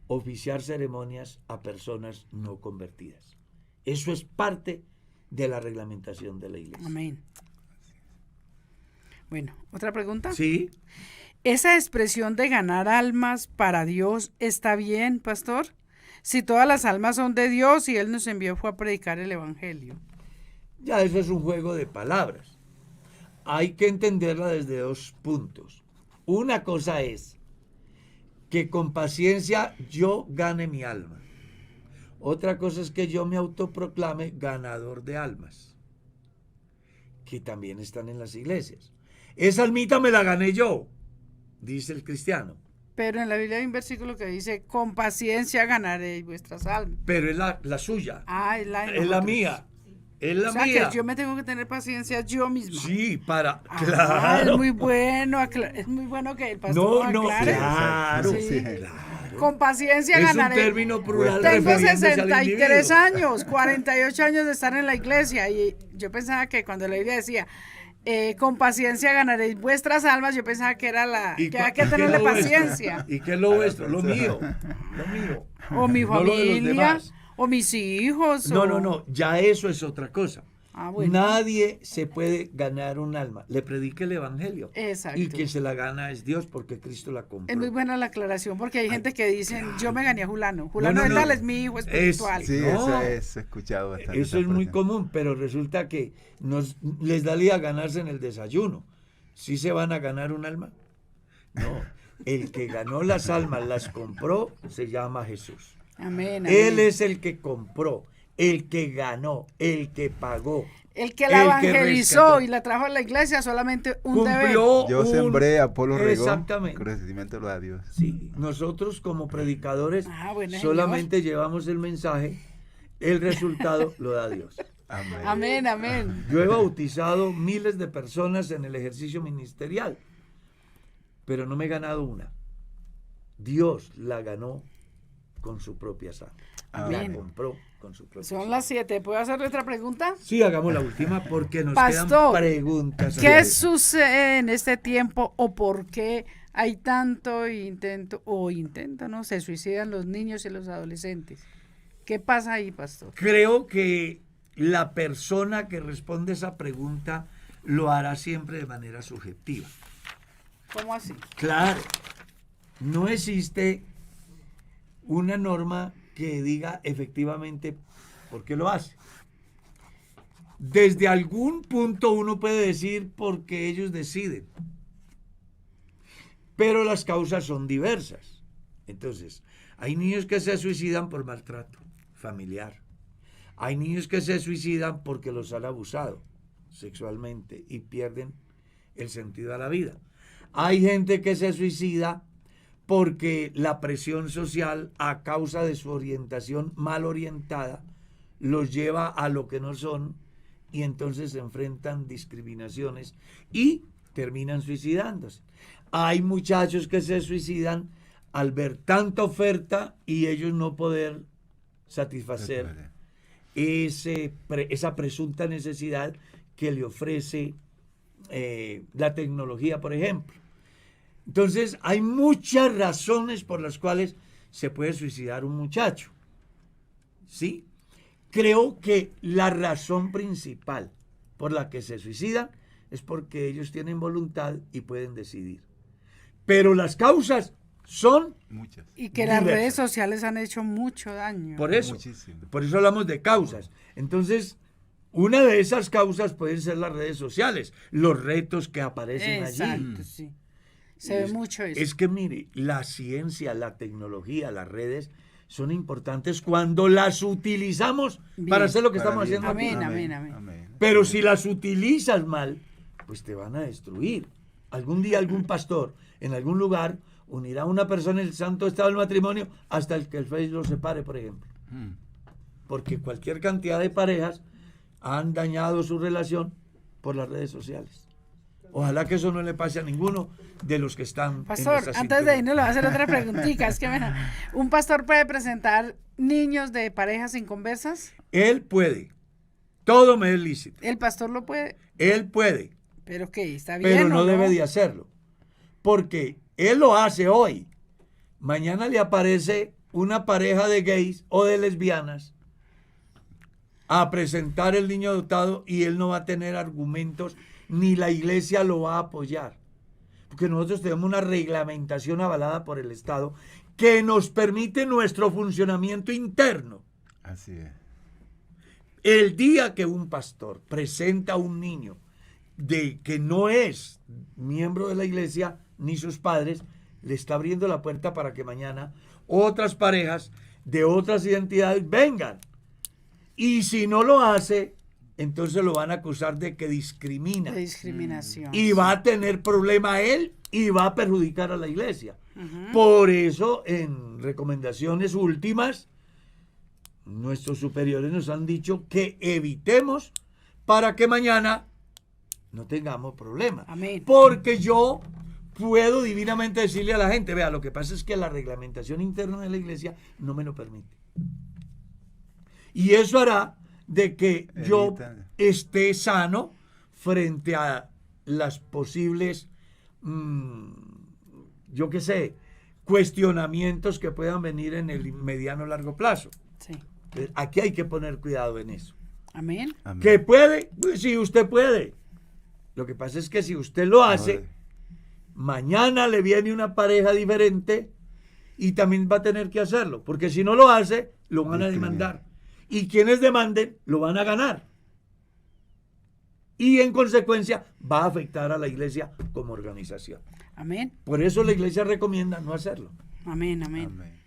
oficiar ceremonias a personas no convertidas. Eso es parte de la reglamentación de la iglesia. Amén. Bueno, ¿otra pregunta? Sí, ¿Esa expresión de ganar almas para Dios está bien, pastor? Si todas las almas son de Dios y Él nos envió fue a predicar el Evangelio. ya eso es un juego de palabras. Hay que entenderla desde dos puntos. Una cosa es que con paciencia yo gane mi alma. Otra cosa es que yo me autoproclame ganador de almas, que también están en las iglesias. Esa almita me la gané yo, dice el cristiano. Pero en la Biblia hay un versículo que dice, con paciencia ganaréis vuestras almas. Pero es la suya, Ah, es la de es la nosotros. mía, es la O sea, mía. que yo me tengo que tener paciencia yo misma. Sí, para, Ah, claro. Es muy bueno, es muy bueno que el pastor No, aclare. claro, Sí. claro. Con paciencia Es un ganaré. término plural Tengo refiriéndose al 63 individuo. años, 48 años de estar en la iglesia y yo pensaba que cuando la Biblia decía con paciencia ganaréis vuestras almas, yo pensaba que era ¿Y que hay cua- que y qué tenerle es lo vuestro? paciencia. ¿Y qué es lo vuestro? Lo mío, lo mío. O mi No lo de los familia, demás. o mis hijos. No, ya eso es otra cosa. Ah, bueno. Nadie se puede ganar un alma. Le predique el evangelio. Exacto. Y quien se la gana es Dios porque Cristo la compró. Es muy buena la aclaración porque hay gente que dicen, yo me gané a Julano. Julano No, de no. tal es mi hijo espiritual. Sí, No. eso es escuchado bastante. Eso es muy común, pero resulta que les daría ganarse en el desayuno. ¿Sí se van a ganar un alma? No. El que ganó las almas, las compró, se llama Jesús. Amén, amén. Él es el que compró, el que ganó, el que pagó. El que la el que evangelizó rescató. y la trajo a la iglesia solamente un deber. Cumplió Yo sembré, Apolo regó, Exactamente. crecimiento lo da Dios. Sí, nosotros como predicadores Ah, bueno, solamente llevamos el mensaje, el resultado lo da Dios. Amén. Amén, amén. Yo he bautizado miles de personas en el ejercicio ministerial, pero no me he ganado una. Dios la ganó con su propia sangre. Amén. La compró con su propia Son sangre. las 7. ¿Puedo hacerle otra pregunta? Sí, hagamos la última porque nos Pastor, quedan preguntas. ¿Qué ahí. sucede en este tiempo o por qué hay tanto intento, no, se suicidan los niños y los adolescentes? ¿Qué pasa ahí, pastor? Creo que la persona que responde esa pregunta lo hará siempre de manera subjetiva. ¿Cómo así? Claro, no existe una norma que diga efectivamente por qué lo hace. Desde algún punto uno puede decir por qué ellos deciden, pero las causas son diversas. Entonces, hay niños que se suicidan por maltrato familiar. Hay niños que se suicidan porque los han abusado sexualmente y pierden el sentido a la vida. Hay gente que se suicida porque la presión social a causa de su orientación mal orientada los lleva a lo que no son y entonces se enfrentan discriminaciones y terminan suicidándose. Hay muchachos que se suicidan al ver tanta oferta y ellos no poder satisfacer esa presunta necesidad que le ofrece la tecnología, por ejemplo. Entonces, hay muchas razones por las cuales se puede suicidar un muchacho. ¿Sí? Creo que la razón principal por la que se suicidan es porque ellos tienen voluntad y pueden decidir. Pero las causas son Muchas. Y que las diversas. redes sociales han hecho mucho daño. por eso. Muchísimo. Por eso hablamos de causas. Entonces, una de esas causas pueden ser las redes sociales, los retos que aparecen allí. Exacto, sí. Se ve mucho eso. Es que mire, la ciencia, la tecnología, las redes son importantes cuando las utilizamos Bien. para hacer lo que Para estamos bien. haciendo aquí. Amén, amén, amén. Pero si las utilizas mal, pues te van a destruir. Algún día algún pastor en algún lugar unirá a una persona en el santo estado del matrimonio hasta el que el Face los separe, por ejemplo. Porque cualquier cantidad de parejas han dañado su relación por las redes sociales. Ojalá que eso no le pase a ninguno de los que están Pastor, en esa antes sintonía. de irnos le voy a hacer otra preguntita. Es que mira, ¿un pastor puede presentar niños de parejas inconversas? Él puede. Todo me es lícito. ¿El pastor lo puede? Él puede. ¿Pero qué? ¿Está bien Pero o no debe de hacerlo. Porque él lo hace hoy. Mañana le aparece una pareja de gays o de lesbianas a presentar el niño adoptado y él no va a tener argumentos ni la iglesia lo va a apoyar. Porque nosotros tenemos una reglamentación avalada por el Estado que nos permite nuestro funcionamiento interno. Así es. El día que un pastor presenta a un niño de que no es miembro de la iglesia ni sus padres, le está abriendo la puerta para que mañana otras parejas de otras identidades vengan. Y si no lo hace, entonces lo van a acusar de que discrimina. De discriminación. Y va a tener problema él y va a perjudicar a la iglesia. Por eso, en recomendaciones últimas, nuestros superiores nos han dicho que evitemos para que mañana no tengamos problemas. Amén. Porque yo puedo divinamente decirle a la gente, vea, lo que pasa es que la reglamentación interna de la iglesia no me lo permite. Y eso hará de que yo esté sano frente a las posibles, yo qué sé, cuestionamientos que puedan venir en el mediano o largo plazo. Sí. Aquí hay que poner cuidado en eso. Amén. Amén. ¿Que puede? Pues sí, usted puede. Lo que pasa es que si usted lo hace, mañana le viene una pareja diferente y también va a tener que hacerlo. Porque si no lo hace, lo van a demandar. Y quienes demanden, lo van a ganar. Y en consecuencia, va a afectar a la iglesia como organización. Amén. Por eso la iglesia recomienda no hacerlo. Amén, amén. Amén.